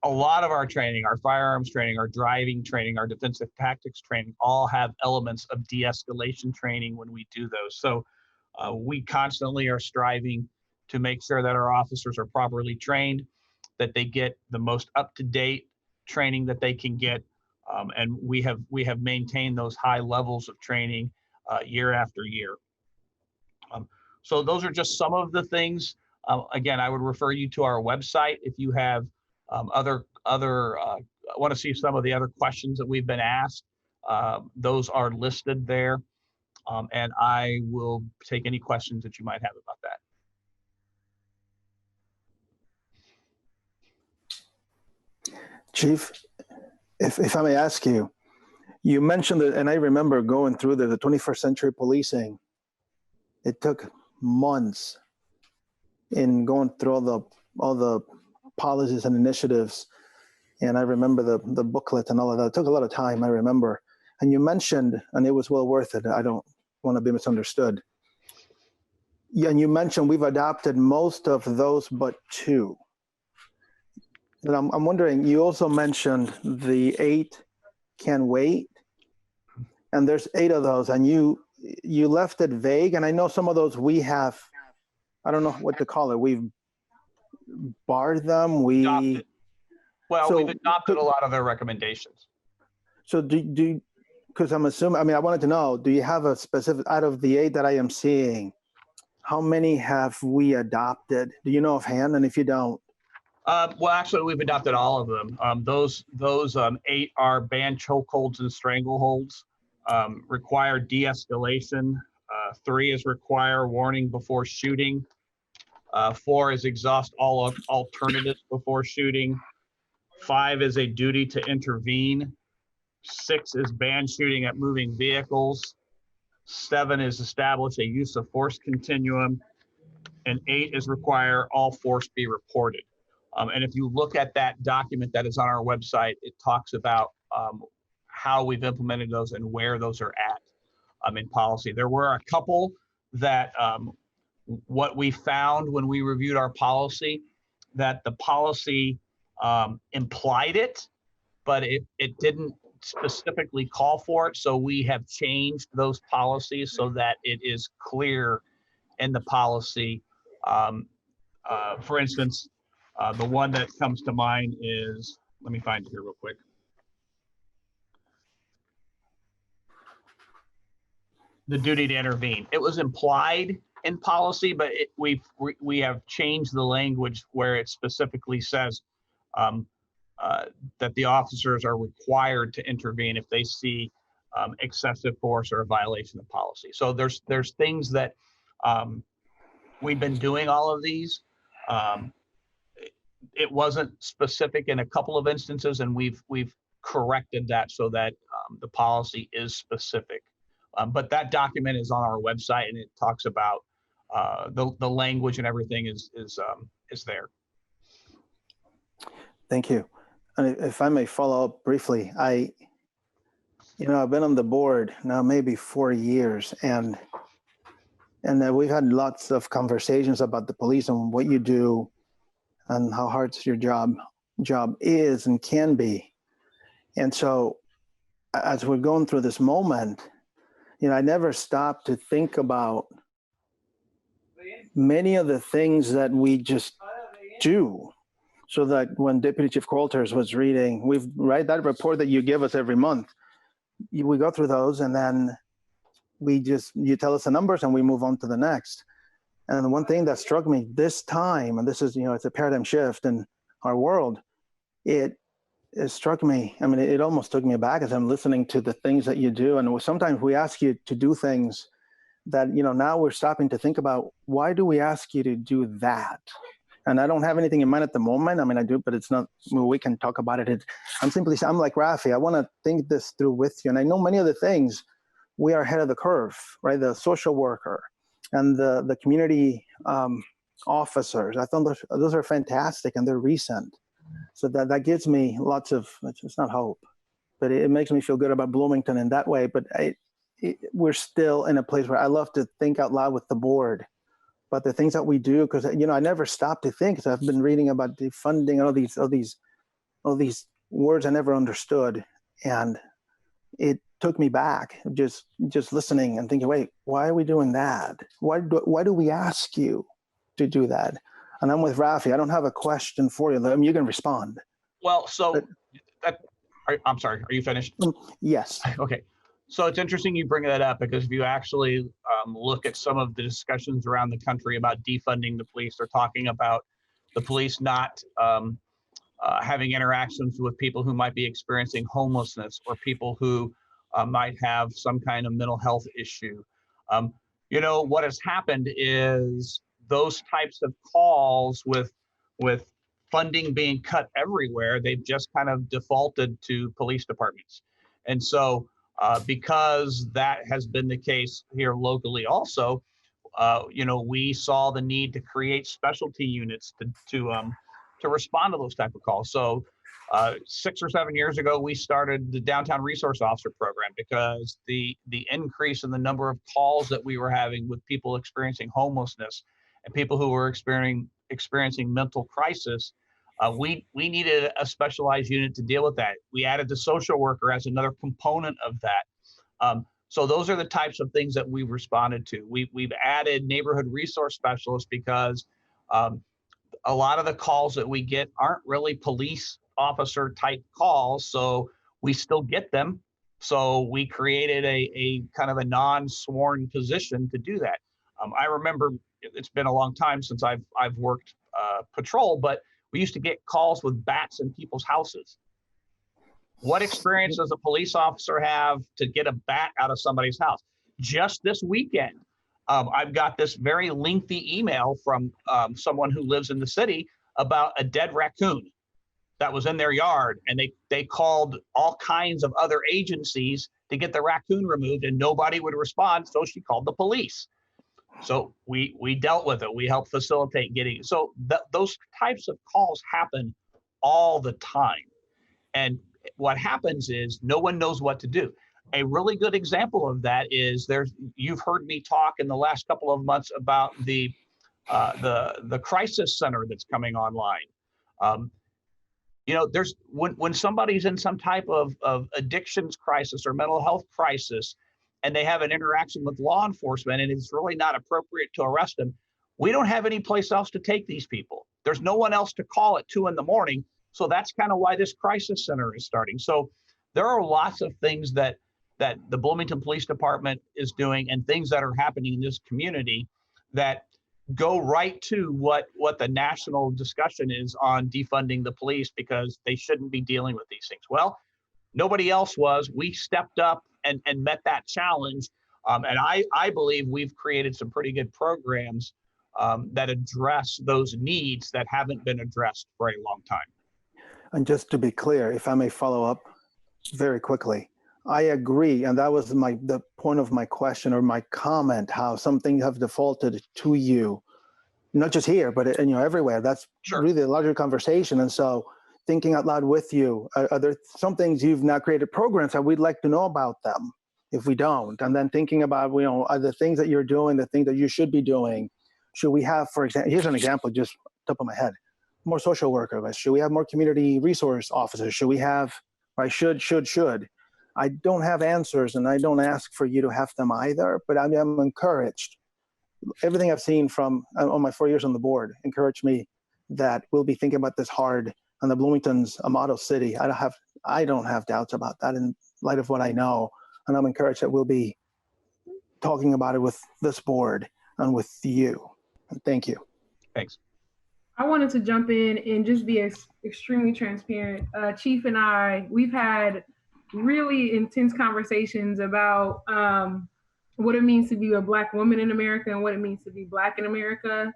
A lot of our training, our firearms training, our driving training, our defensive tactics training, all have elements of de-escalation training when we do those. So we constantly are striving to make sure that our officers are properly trained, that they get the most up-to-date training that they can get, and we have maintained those high levels of training year after year. So those are just some of the things. Again, I would refer you to our website if you have want to see some of the other questions that we've been asked. Those are listed there, and I will take any questions that you might have about that. Chief, if I may ask you, you mentioned that, and I remember going through the 21st Century Policing. It took months in going through all the policies and initiatives. And I remember the booklet and all of that. It took a lot of time, I remember. And you mentioned, and it was well worth it. I don't want to be misunderstood. Yeah, and you mentioned we've adopted most of those but 2. And I'm wondering, you also mentioned the 8 can wait. And there's 8 of those, and you left it vague. And I know some of those we have, I don't know what to call it. We've barred them. We've adopted a lot of their recommendations. So do because I'm assuming, I mean, I wanted to know, do you have a specific, out of the 8 that I am seeing, how many have we adopted? Do you know offhand? And if you don't? Well, actually, we've adopted all of them. Those 8 are ban chokeholds and strangleholds, require de-escalation. 3 is require warning before shooting. 4 is exhaust all alternatives before shooting. 5 is a duty to intervene. 6 is ban shooting at moving vehicles. 7 is establish a use of force continuum. And 8 is require all force be reported. And if you look at that document that is on our website, it talks about how we've implemented those and where those are at in policy. There were a couple that what we found when we reviewed our policy, that the policy implied it, but it didn't specifically call for it. So we have changed those policies so that it is clear in the policy. For instance, the one that comes to mind is, let me find it here real quick. the duty to intervene. It was implied in policy, but we have changed the language where it specifically says that the officers are required to intervene if they see excessive force or a violation of policy. So there's things that we've been doing all of these. It wasn't specific in a couple of instances, and we've corrected that so that the policy is specific. But that document is on our website, and it talks about the language and everything is there. Thank you. And if I may follow up briefly, I've been on the board now maybe 4 years, and we've had lots of conversations about the police and what you do and how hard your job is and can be. And so as we're going through this moment, I never stopped to think about many of the things that we just do. So that when Deputy Chief Coulters was reading, that report that you give us every month, we go through those, and then you tell us the numbers and we move on to the next. And the one thing that struck me this time, and this is, it's a paradigm shift in our world, it struck me, it almost took me back as I'm listening to the things that you do. And sometimes we ask you to do things that, now we're stopping to think about, why do we ask you to do that? And I don't have anything in mind at the moment. I do, but it's not, we can talk about it. I'm like Rafi, I want to think this through with you. And I know many of the things we are ahead of the curve, right? The social worker and the community officers. I thought those are fantastic, and they're recent. So that gives me lots of, it's not hope, but it makes me feel good about Bloomington in that way. But we're still in a place where I love to think out loud with the board about the things that we do, because I never stop to think. So I've been reading about defunding, all these words I never understood, and it took me back just listening and thinking, wait, why are we doing that? Why do we ask you to do that? And I'm with Rafi. I don't have a question for you. You can respond. Well, I'm sorry. Are you finished? Yes. Okay. So it's interesting you bring that up, because if you actually look at some of the discussions around the country about defunding the police, they're talking about the police not having interactions with people who might be experiencing homelessness or people who might have some kind of mental health issue. What has happened is those types of calls with funding being cut everywhere, they've just kind of defaulted to police departments. And so because that has been the case here locally also, we saw the need to create specialty units to respond to those type of calls. So 6 or 7 years ago, we started the Downtown Resource Officer Program, because the increase in the number of calls that we were having with people experiencing homelessness and people who were experiencing mental crisis, we needed a specialized unit to deal with that. We added the social worker as another component of that. So those are the types of things that we've responded to. We've added neighborhood resource specialists, because a lot of the calls that we get aren't really police officer type calls, so we still get them. So we created a kind of a non-sworn position to do that. I remember, it's been a long time since I've worked patrol, but we used to get calls with bats in people's houses. What experience does a police officer have to get a bat out of somebody's house? Just this weekend, I've got this very lengthy email from someone who lives in the city about a dead raccoon that was in their yard, and they called all kinds of other agencies to get the raccoon removed, and nobody would respond, so she called the police. So we dealt with it. We helped facilitate getting it. So those types of calls happen all the time. And what happens is no one knows what to do. A really good example of that is you've heard me talk in the last couple of months about the crisis center that's coming online. There's when somebody's in some type of addictions crisis or mental health crisis, and they have an interaction with law enforcement, and it's really not appropriate to arrest them, we don't have any place else to take these people. There's no one else to call at 2 a.m. So that's kind of why this crisis center is starting. So there are lots of things that that the Bloomington Police Department is doing and things that are happening in this community that go right to what the national discussion is on defunding the police because they shouldn't be dealing with these things. Well, nobody else was. We stepped up and met that challenge. And I believe we've created some pretty good programs that address those needs that haven't been addressed for a long time. And just to be clear, if I may follow up very quickly, I agree. And that was the point of my question or my comment, how some things have defaulted to you, not just here, but everywhere. That's really a larger conversation. And so thinking out loud with you, are there some things you've now created programs that we'd like to know about them if we don't? And then thinking about, are the things that you're doing, the things that you should be doing? Should we have, for example, here's an example, just top of my head, more social workers? Should we have more community resource officers? Should we have, should. I don't have answers and I don't ask for you to have them either, but I'm encouraged. Everything I've seen from on my 4 years on the board encouraged me that we'll be thinking about this hard. And the Bloomington's a model city. I don't have doubts about that in light of what I know. And I'm encouraged that we'll be talking about it with this board and with you. And thank you. Thanks. I wanted to jump in and just be extremely transparent. Chief and I, we've had really intense conversations about what it means to be a Black woman in America and what it means to be Black in America.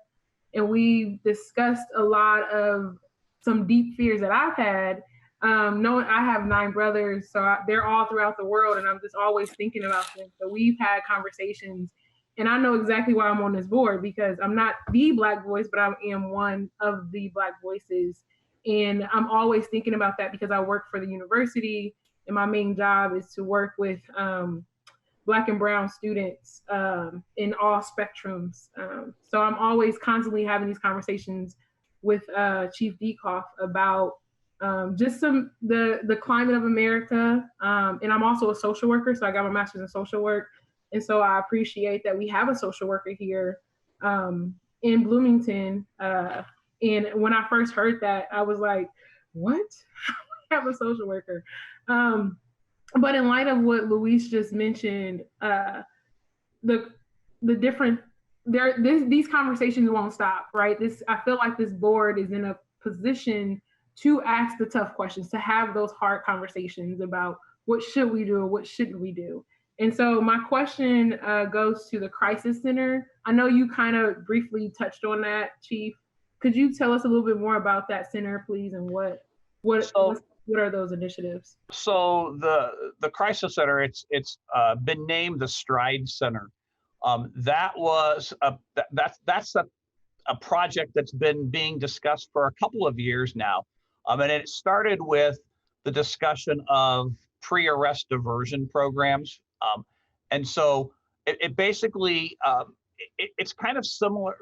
And we discussed a lot of some deep fears that I've had, knowing I have 9 brothers, so they're all throughout the world, and I'm just always thinking about them. So we've had conversations, and I know exactly why I'm on this board, because I'm not the Black voice, but I am one of the Black voices. And I'm always thinking about that because I work for the university, and my main job is to work with Black and brown students in all spectrums. So I'm always constantly having these conversations with Chief Decoff about just the climate of America. And I'm also a social worker, so I got my master's in social work. And so I appreciate that we have a social worker here in Bloomington. And when I first heard that, I was like, what? We have a social worker. But in light of what Luis just mentioned, the different these conversations won't stop, right? I feel like this board is in a position to ask the tough questions, to have those hard conversations about what should we do or what shouldn't we do. And so my question goes to the Crisis Center. I know you kind of briefly touched on that, Chief. Could you tell us a little bit more about that center, please, and what are those initiatives? So the Crisis Center, it's been named the Stride Center. That's a project that's been being discussed for a couple of years now. And it started with the discussion of pre-arrest diversion programs. And so it basically, it's kind of similar.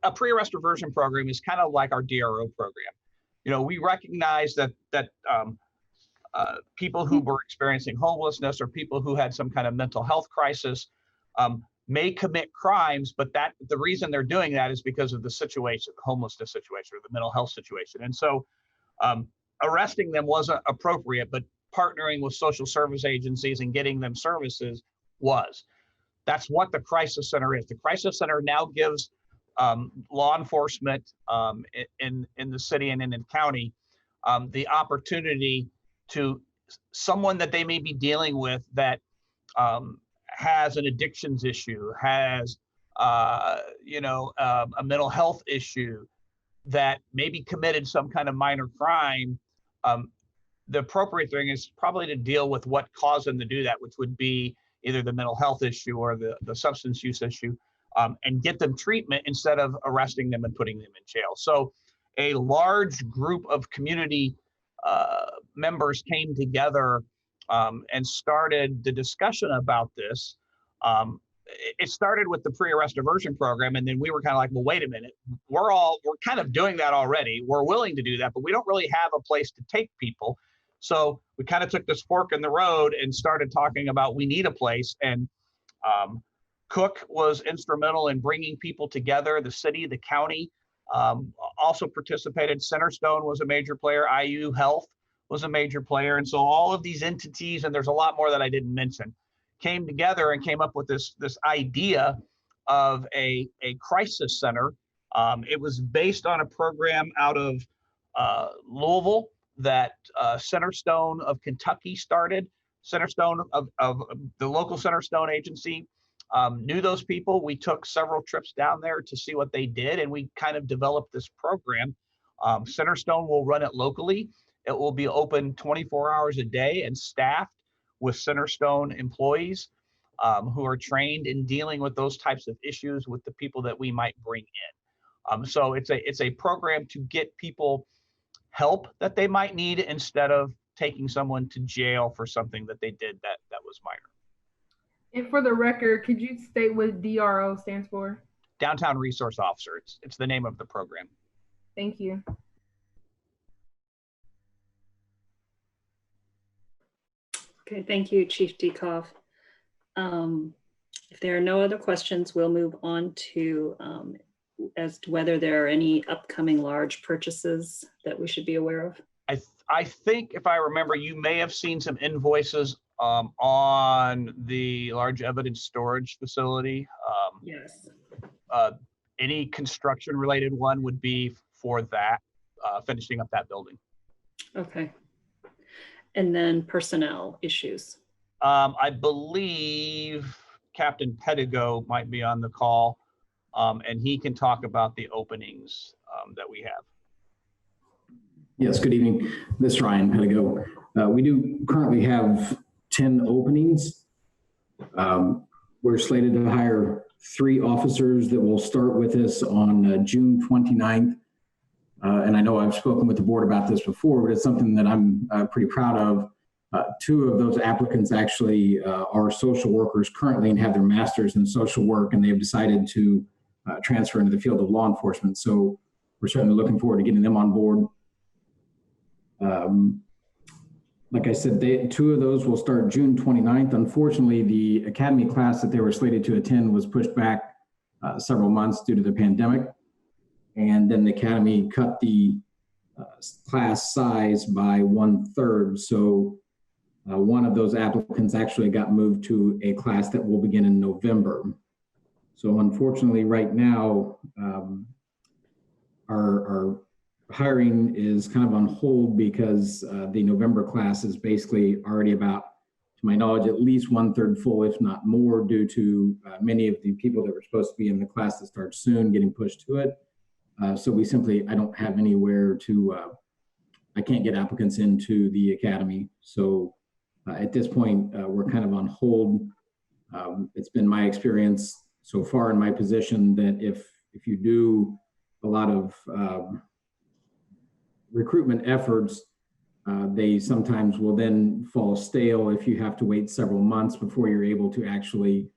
A pre-arrest diversion program is kind of like our DRO program. We recognize that people who were experiencing homelessness or people who had some kind of mental health crisis may commit crimes, but the reason they're doing that is because of the situation, the homelessness situation or the mental health situation. And so arresting them wasn't appropriate, but partnering with social service agencies and getting them services was. That's what the Crisis Center is. The Crisis Center now gives law enforcement in the city and in the county the opportunity to someone that they may be dealing with that has an addictions issue, has a mental health issue, that maybe committed some kind of minor crime. The appropriate thing is probably to deal with what caused them to do that, which would be either the mental health issue or the substance use issue, and get them treatment instead of arresting them and putting them in jail. So a large group of community members came together and started the discussion about this. It started with the pre-arrest diversion program, and then we were kind of like, well, wait a minute, we're kind of doing that already. We're willing to do that, but we don't really have a place to take people. So we kind of took this fork in the road and started talking about we need a place. And Cook was instrumental in bringing people together. The city, the county also participated. Centerstone was a major player. IU Health was a major player. And so all of these entities, and there's a lot more that I didn't mention, came together and came up with this idea of a crisis center. It was based on a program out of Louisville that Centerstone of Kentucky started. Centerstone of the local Centerstone agency knew those people. We took several trips down there to see what they did, and we kind of developed this program. Centerstone will run it locally. It will be open 24 hours a day and staffed with Centerstone employees who are trained in dealing with those types of issues with the people that we might bring in. So it's a program to get people help that they might need instead of taking someone to jail for something that they did that was minor. And for the record, could you state what DRO stands for? Downtown Resource Officer. It's the name of the program. Thank you. Okay, thank you, Chief Dekoff. If there are no other questions, we'll move on to as to whether there are any upcoming large purchases that we should be aware of. I think if I remember, you may have seen some invoices on the large evidence storage facility. Yes. Any construction related one would be for that, finishing up that building. Okay. And then personnel issues. I believe Captain Pedigo might be on the call, and he can talk about the openings that we have. Yes, good evening. This is Ryan Pedigo. We do currently have 10 openings. We're slated to hire 3 officers that will start with us on June 29th. And I know I've spoken with the board about this before, but it's something that I'm pretty proud of. 2 of those applicants actually are social workers currently and have their master's in social work, and they've decided to transfer into the field of law enforcement. So we're certainly looking forward to getting them on board. Like I said, 2 of those will start June 29th. Unfortunately, the academy class that they were slated to attend was pushed back several months due to the pandemic. And then the academy cut the class size by 1/3. So one of those applicants actually got moved to a class that will begin in November. So unfortunately, right now, our hiring is kind of on hold because the November class is basically already about, to my knowledge, at least 1/3 full, if not more, due to many of the people that were supposed to be in the class that starts soon getting pushed to it. So I don't have anywhere to, I can't get applicants into the academy. So at this point, we're kind of on hold. It's been my experience so far in my position that if you do a lot of recruitment efforts, they sometimes will then fall stale if you have to wait several months before you're able to actually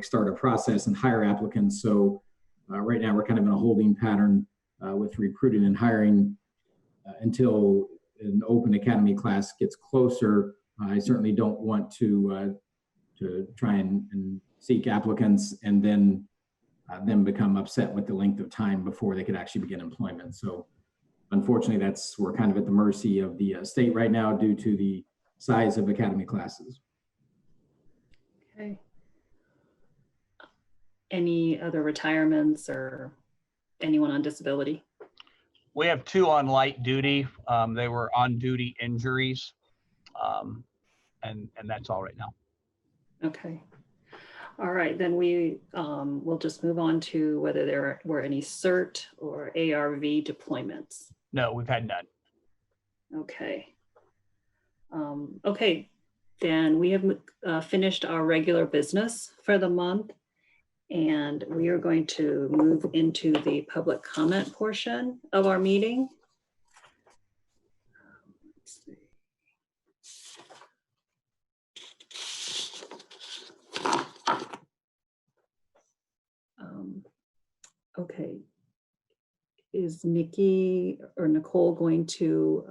start a process and hire applicants. So right now we're kind of in a holding pattern with recruiting and hiring until an open academy class gets closer. I certainly don't want to try and seek applicants and then become upset with the length of time before they could actually begin employment. So unfortunately, we're kind of at the mercy of the state right now due to the size of academy classes. Okay. Any other retirements or anyone on disability? We have 2 on light duty. They were on duty injuries, and that's all right now. Okay. All right, then we'll just move on to whether there were any CERT or ARV deployments. No, we've had none. Okay. Okay, then we have finished our regular business for the month, and we are going to move into the public comment portion of our meeting. Let's see. Okay, is Nikki or Nicole going to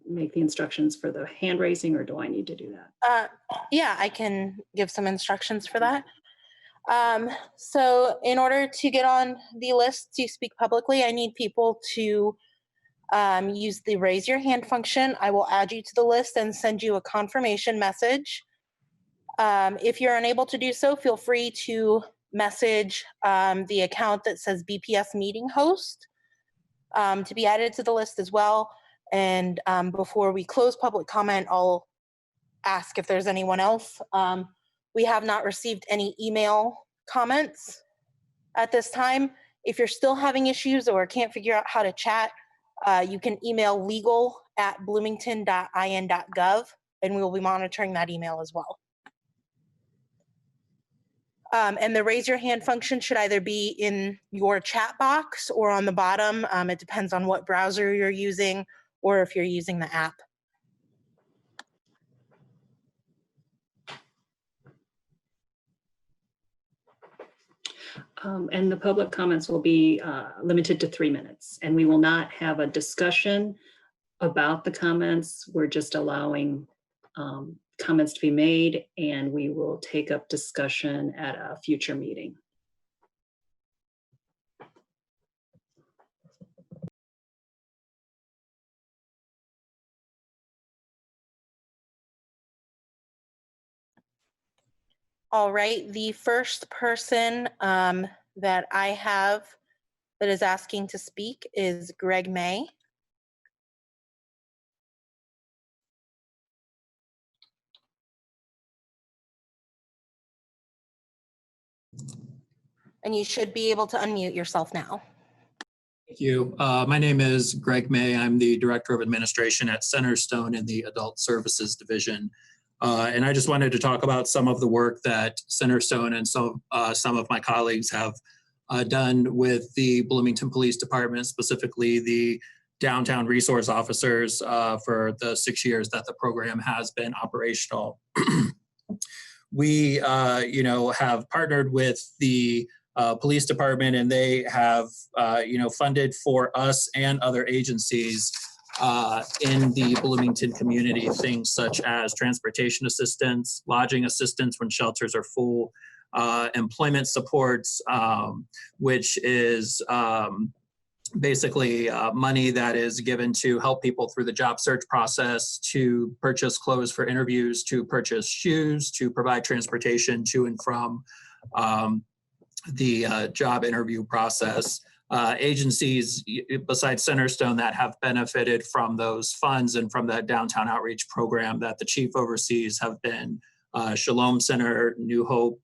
make the instructions for the hand raising, or do I need to do that? Yeah, I can give some instructions for that. So in order to get on the list to speak publicly, I need people to use the raise your hand function. I will add you to the list and send you a confirmation message. If you're unable to do so, feel free to message the account that says BPS meeting host to be added to the list as well. And before we close public comment, I'll ask if there's anyone else. We have not received any email comments at this time. If you're still having issues or can't figure out how to chat, you can email legal@bloomington.in.gov, and we will be monitoring that email as well. And the raise your hand function should either be in your chat box or on the bottom. It depends on what browser you're using or if you're using the app. And the public comments will be limited to 3 minutes, and we will not have a discussion about the comments. We're just allowing comments to be made, and we will take up discussion at a future meeting. All right, the first person that I have that is asking to speak is Greg May. And you should be able to unmute yourself now. Thank you. My name is Greg May. I'm the Director of Administration at Centerstone in the Adult Services Division. And I just wanted to talk about some of the work that Centerstone and some of my colleagues have done with the Bloomington Police Department, specifically the downtown resource officers for the 6 years that the program has been operational. We, have partnered with the police department, and they have, funded for us and other agencies in the Bloomington community, things such as transportation assistance, lodging assistance when shelters are full, employment supports, which is basically money that is given to help people through the job search process, to purchase clothes for interviews, to purchase shoes, to provide transportation to and from the job interview process. Agencies besides Centerstone that have benefited from those funds and from that downtown outreach program that the chief oversees have been Shalom Center, New Hope,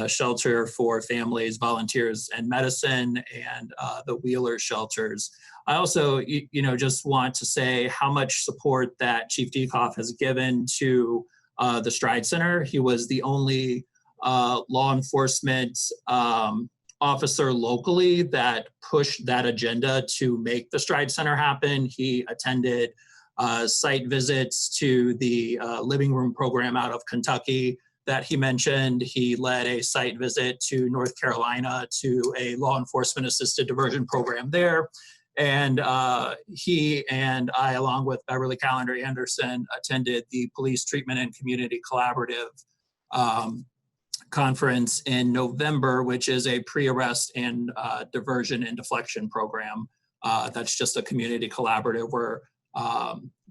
Shelter for Families, Volunteers and Medicine, and the Wheeler shelters. I also, just want to say how much support that Chief Dekoff has given to the Stride Center. He was the only law enforcement officer locally that pushed that agenda to make the Stride Center happen. He attended site visits to the living room program out of Kentucky that he mentioned. He led a site visit to North Carolina to a law enforcement assisted diversion program there. And he and I, along with Beverly Callender Anderson, attended the Police Treatment and Community Collaborative conference in November, which is a pre-arrest and diversion and deflection program. That's just a community collaborative where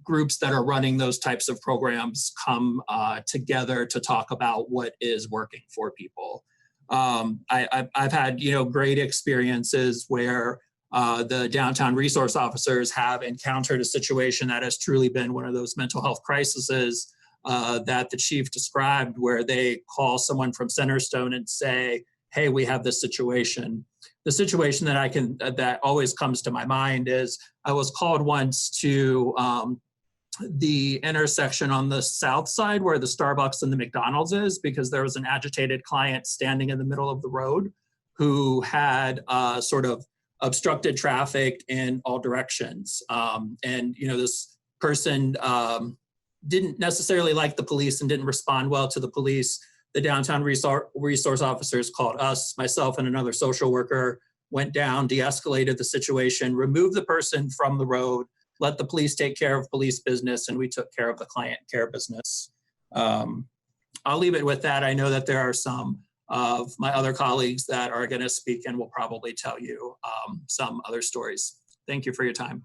groups that are running those types of programs come together to talk about what is working for people. I've had, great experiences where the downtown resource officers have encountered a situation that has truly been one of those mental health crises that the chief described, where they call someone from Centerstone and say, hey, we have this situation. The situation that always comes to my mind is I was called once to the intersection on the south side where the Starbucks and the McDonald's is, because there was an agitated client standing in the middle of the road who had sort of obstructed traffic in all directions. And, this person didn't necessarily like the police and didn't respond well to the police. The downtown resource officers called us, myself and another social worker, went down, de-escalated the situation, removed the person from the road, let the police take care of police business, and we took care of the client care business. I'll leave it with that. I know that there are some of my other colleagues that are going to speak and will probably tell you some other stories. Thank you for your time.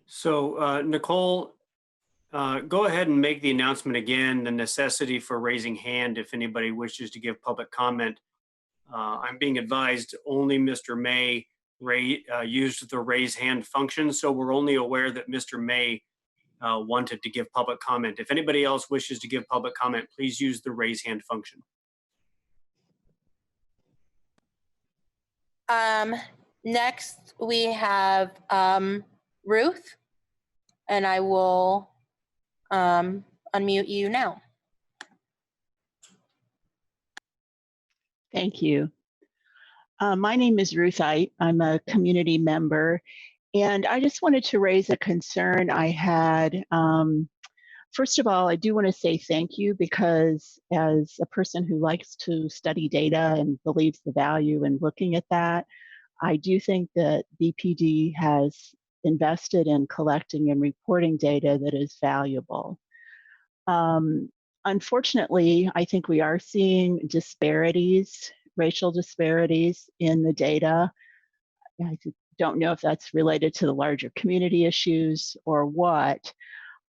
So Nicole, go ahead and make the announcement again, the necessity for raising hand if anybody wishes to give public comment. I'm being advised only Mr. May used the raise hand function, so we're only aware that Mr. May wanted to give public comment. If anybody else wishes to give public comment, please use the raise hand function. Next, we have Ruth, and I will unmute you now. Thank you. My name is Ruth Ite. I'm a community member, and I just wanted to raise a concern I had. First of all, I do want to say thank you, because as a person who likes to study data and believes the value in looking at that, I do think that BPD has invested in collecting and reporting data that is valuable. Unfortunately, I think we are seeing disparities, racial disparities in the data. I don't know if that's related to the larger community issues or what,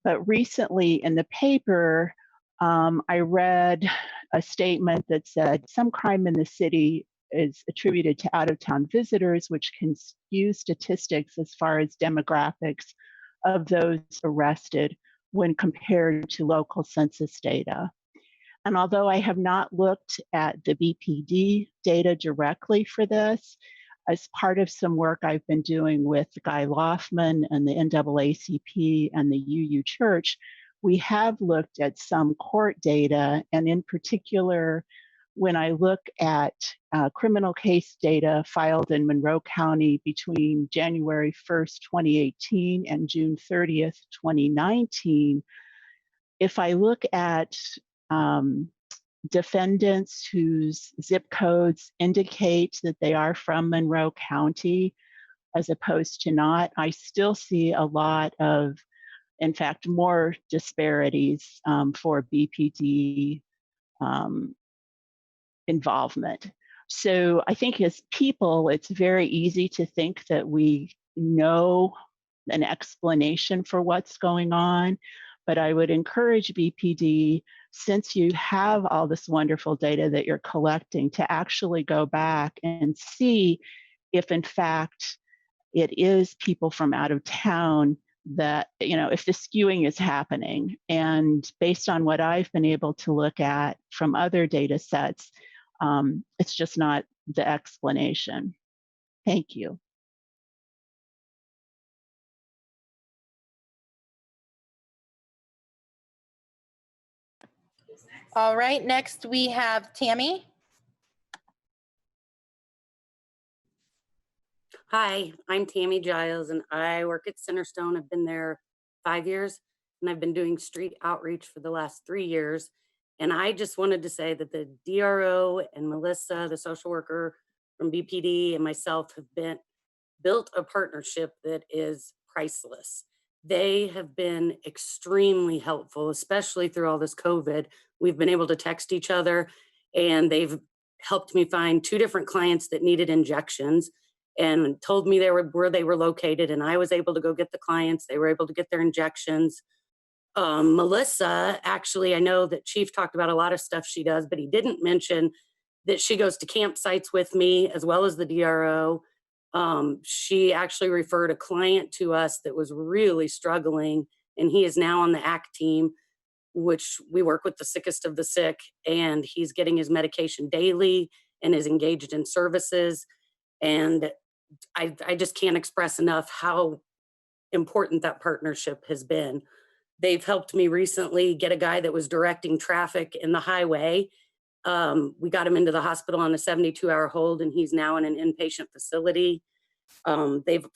but recently in the paper, I read a statement that said some crime in the city is attributed to out-of-town visitors, which can skew statistics as far as demographics of those arrested when compared to local census data. And although I have not looked at the BPD data directly for this, as part of some work I've been doing with Guy Loffman and the NAACP and the UU Church, we have looked at some court data, and in particular, when I look at criminal case data filed in Monroe County between January 1st, 2018 and June 30th, 2019, if I look at defendants whose zip codes indicate that they are from Monroe County, as opposed to not, I still see a lot of, in fact, more disparities for BPD involvement. So I think as people, it's very easy to think that we know an explanation for what's going on, but I would encourage BPD, since you have all this wonderful data that you're collecting, to actually go back and see if in fact it is people from out of town that, if the skewing is happening. And based on what I've been able to look at from other data sets, it's just not the explanation. Thank you. All right, next we have Tammy. Hi, I'm Tammy Giles, and I work at Centerstone. I've been there 5 years, and I've been doing street outreach for the last 3 years. And I just wanted to say that the DRO and Melissa, the social worker from BPD, and myself have built a partnership that is priceless. They have been extremely helpful, especially through all this COVID. We've been able to text each other, and they've helped me find 2 different clients that needed injections and told me where they were located, and I was able to go get the clients. They were able to get their injections. Melissa, actually, I know that Chief talked about a lot of stuff she does, but he didn't mention that she goes to campsites with me as well as the DRO. She actually referred a client to us that was really struggling, and he is now on the ACT team, which we work with the sickest of the sick, and he's getting his medication daily and is engaged in services. And I just can't express enough how important that partnership has been. They've helped me recently get a guy that was directing traffic in the highway. We got him into the hospital on a 72-hour hold, and he's now in an inpatient facility. They've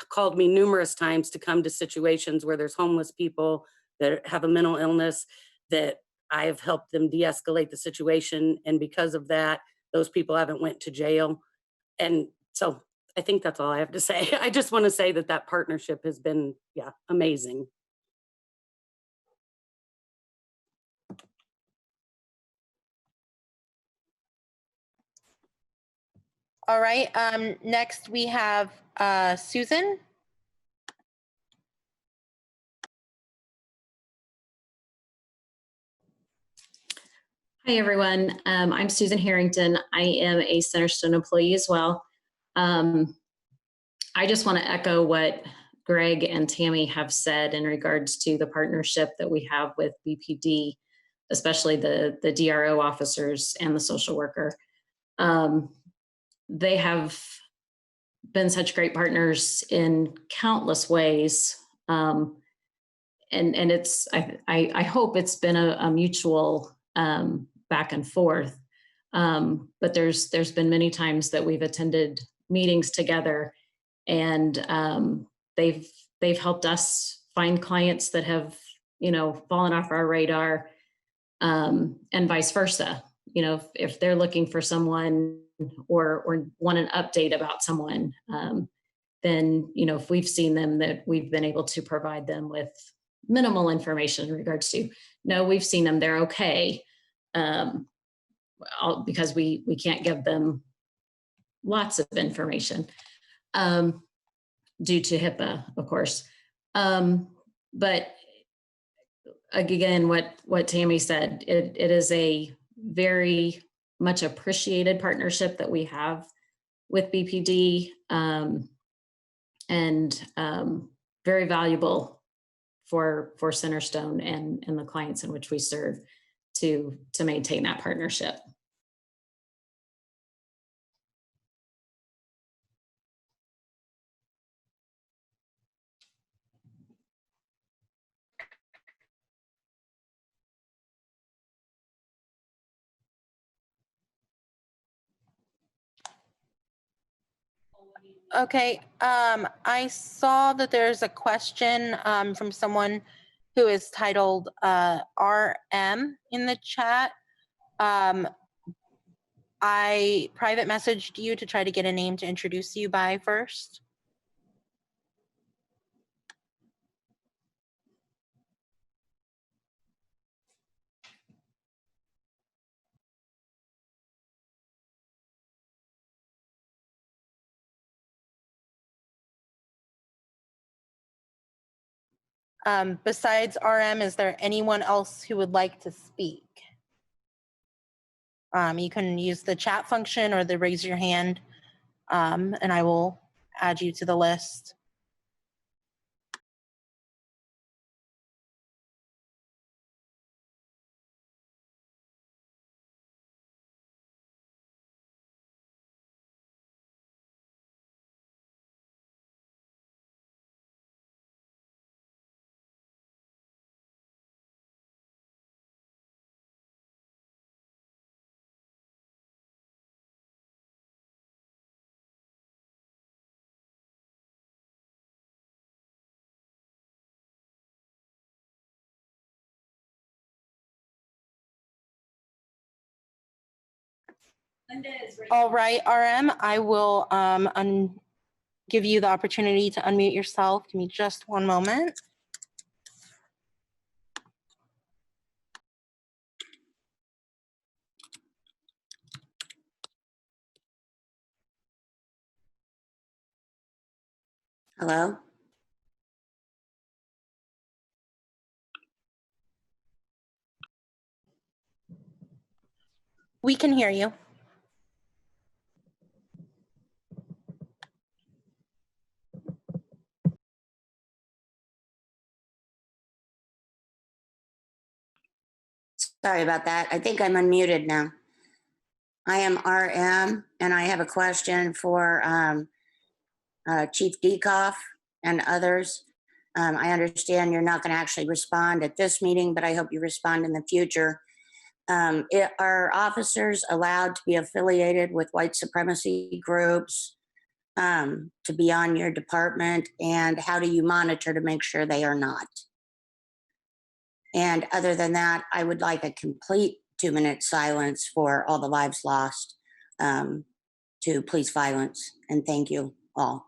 called me numerous times to come to situations where there's homeless people that have a mental illness, that I've helped them de-escalate the situation. And because of that, those people haven't went to jail. And so I think that's all I have to say. I just want to say that that partnership has been, yeah, amazing. All right, next we have Susan. Hi, everyone. I'm Susan Harrington. I am a Centerstone employee as well. I just want to echo what Greg and Tammy have said in regards to the partnership that we have with BPD, especially the DRO officers and the social worker. They have been such great partners in countless ways. And it's, I hope it's been a mutual back and forth. But there's been many times that we've attended meetings together, and they've helped us find clients that have, you know, fallen off our radar, and vice versa. You know, if they're looking for someone or want an update about someone, then, you know, if we've seen them, that we've been able to provide them with minimal information in regards to, no, we've seen them, they're okay, because we can't give them lots of information due to HIPAA, of course. But again, what Tammy said, it is a very much appreciated partnership that we have with BPD, and very valuable for Centerstone and the clients in which we serve to maintain that partnership. Okay, I saw that there's a question from someone who is titled RM in the chat. I private messaged you to try to get a name to introduce you by first. Besides RM, is there anyone else who would like to speak? You can use the chat function or the raise your hand, and I will add you to the list. All right, RM, I will give you the opportunity to unmute yourself. Give me just one moment. Hello? We can hear you. Sorry about that. I think I'm unmuted now. I am RM, and I have a question for Chief Dekoff and others. I understand you're not going to actually respond at this meeting, but I hope you respond in the future. Are officers allowed to be affiliated with white supremacy groups, to be on your department, and how do you monitor to make sure they are not? And other than that, I would like a complete 2-minute silence for all the lives lost to police violence. And thank you all. all.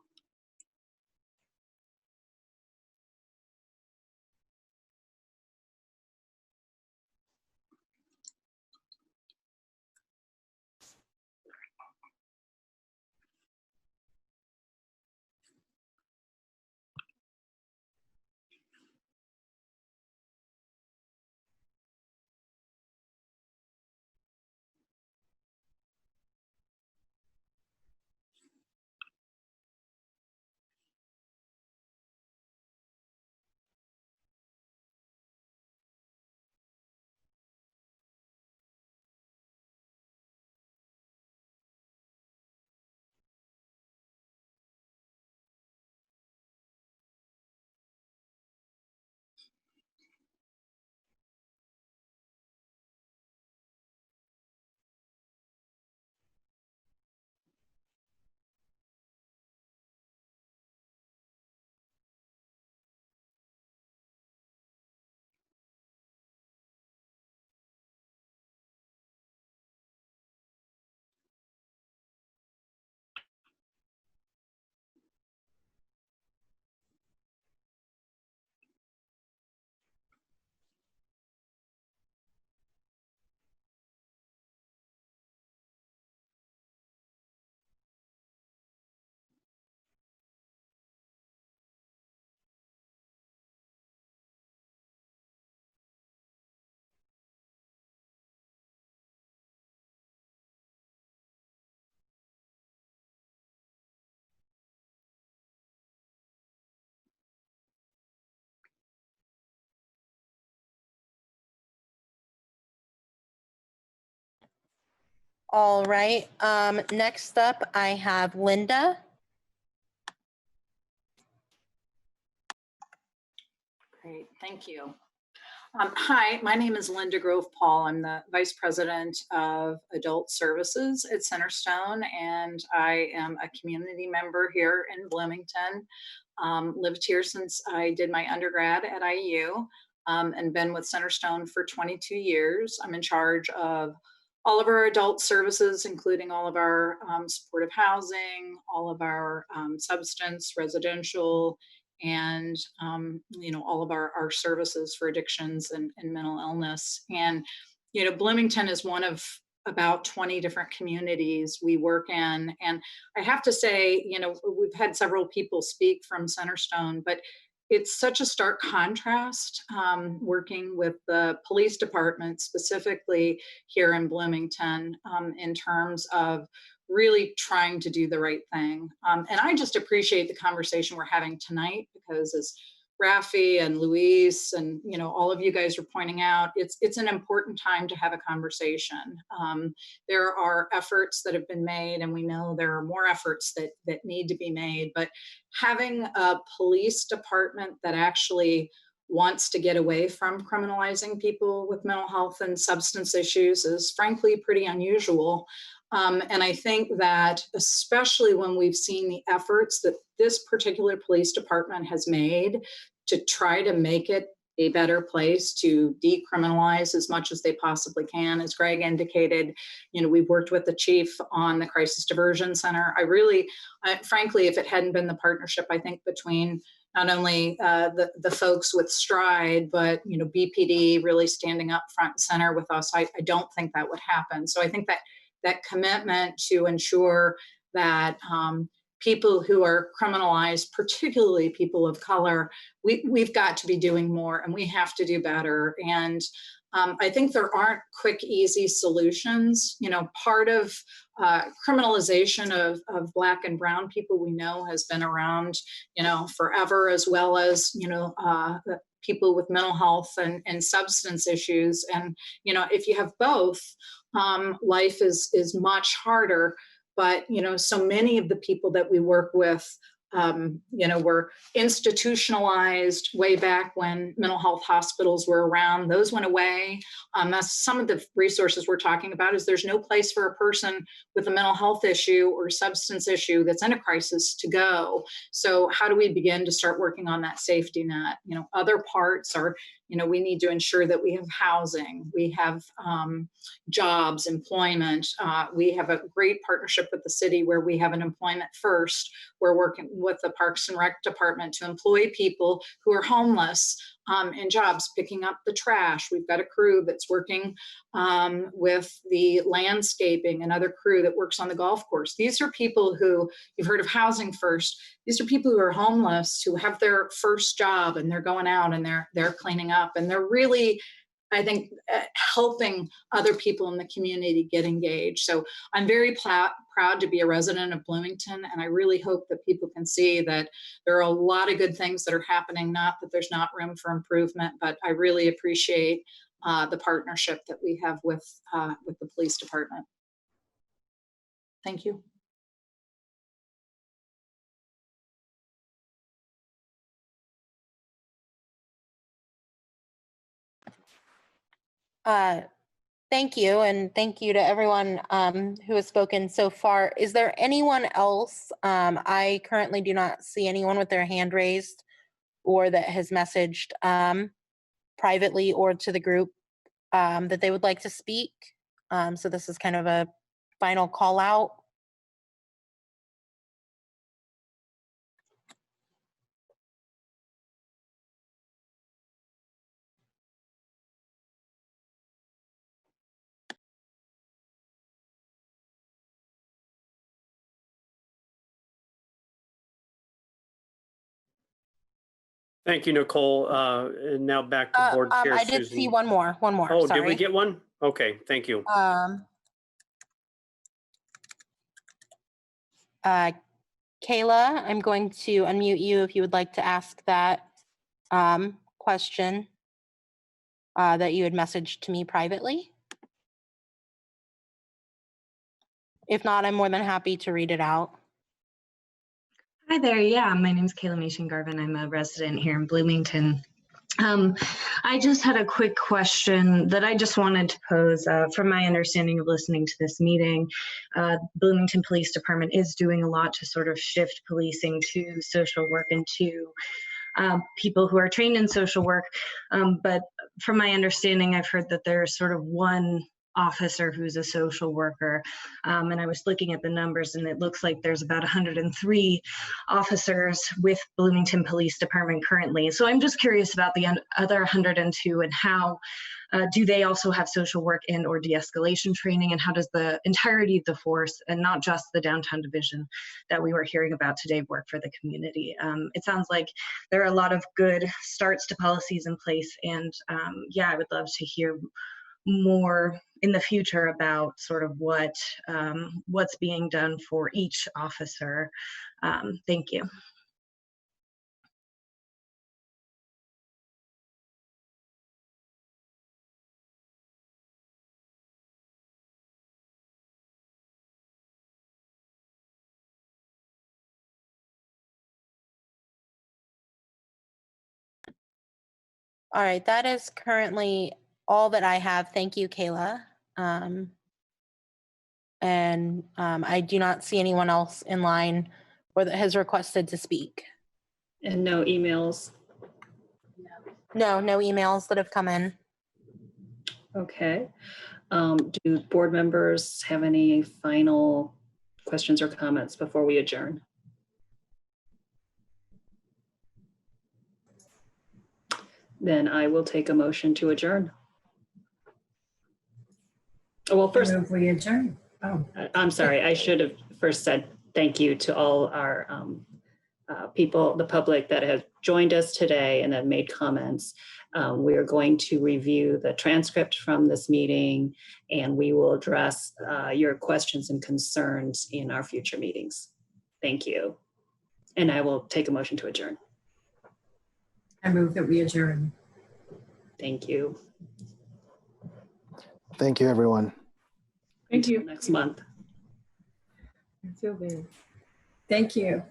All right. Next up, I have Linda. Great, thank you. Hi, my name is Linda Grove Paul. I'm the Vice President of Adult Services at Centerstone, and I am a community member here in Bloomington. Lived here since I did my undergrad at IU, and been with Centerstone for 22 years. I'm in charge of all of our adult services, including all of our supportive housing, all of our substance, residential, and all of our services for addictions and mental illness. And Bloomington is one of about 20 different communities we work in. And I have to say, we've had several people speak from Centerstone, but it's such a stark contrast working with the police department, specifically here in Bloomington, in terms of really trying to do the right thing. And I just appreciate the conversation we're having tonight, because as Rafi and Luis and all of you guys are pointing out, it's an important time to have a conversation. There are efforts that have been made, and we know there are more efforts that need to be made, but having a police department that actually wants to get away from criminalizing people with mental health and substance issues is frankly pretty unusual. And I think that especially when we've seen the efforts that this particular police department has made to try to make it a better place, to decriminalize as much as they possibly can. As Greg indicated, we've worked with the chief on the Crisis Diversion Center. Frankly, if it hadn't been the partnership, I think, between not only the folks with Stride, but BPD really standing up front and center with us, I don't think that would happen. So I think that commitment to ensure that people who are criminalized, particularly people of color, we've got to be doing more, and we have to do better. And I think there aren't quick, easy solutions. Part of criminalization of Black and Brown people, we know, has been around, forever, as well as, people with mental health and substance issues. And, if you have both, life is much harder. But, so many of the people that we work with, were institutionalized way back when mental health hospitals were around. Those went away. That's some of the resources we're talking about. Is there's no place for a person with a mental health issue or substance issue that's in a crisis to go. So how do we begin to start working on that safety net? Other parts are, You know, we need to ensure that we have housing, we have jobs, employment. We have a great partnership with the city where we have an employment first. We're working with the Parks and Rec department to employ people who are homeless in jobs, picking up the trash. We've got a crew that's working with the landscaping, another crew that works on the golf course. These are people who, you've heard of Housing First. These are people who are homeless, who have their first job, and they're going out and they're cleaning up, and they're really, I think, helping other people in the community get engaged. So I'm very proud to be a resident of Bloomington, and I really hope that people can see that there are a lot of good things that are happening, not that there's not room for improvement, but I really appreciate the partnership that we have with the police department. Thank you. Thank you, and thank you to everyone who has spoken so far. Is there anyone else? I currently do not see anyone with their hand raised or that has messaged privately or to the group that they would like to speak. So this is kind of a final call out. Thank you, Nicole. And now back to board chair I did Susan. see one more. Oh, sorry. did we get one? Okay, thank you. Kayla, I'm going to unmute you if you would like to ask that question that you had messaged to me privately. If not, I'm more than happy to read it out. Hi there. Yeah, my name is Kayla Mason-Garvin. I'm a resident here in Bloomington. I just had a quick question that I just wanted to pose. From my understanding of listening to this meeting, Bloomington Police Department is doing a lot to sort of shift policing to social work and to people who are trained in social work. But from my understanding, I've heard that there's sort of one officer who's a social worker. And I was looking at the numbers, and it looks like there's about 103 officers with Bloomington Police Department currently. So I'm just curious about the other 102 and how do they also have social work and or de-escalation training, and how does the entirety of the force, and not just the downtown division that we were hearing about today, work for the community? It sounds like there are a lot of good starts to policies in place, and yeah, I would love to hear more in the future about sort of what's being done for each officer. Thank you. All right, that is currently all that I have. Thank you, Kayla. And I do not see anyone else in line or that has requested to speak. And no emails? No emails that have come in. Okay. Do board members have any final questions or comments before we adjourn? Then I will take a motion to adjourn. Oh, well, first, we adjourn. Oh, I'm sorry. I should have first said thank you to all our people, the public that have joined us today and have made comments. We are going to review the transcript from this meeting, and we will address your questions and concerns in our future meetings. Thank you. And I will take a motion to adjourn. I move that we adjourn. Thank you. Thank you, everyone. Thank Until you. next month. Until then. Thank you.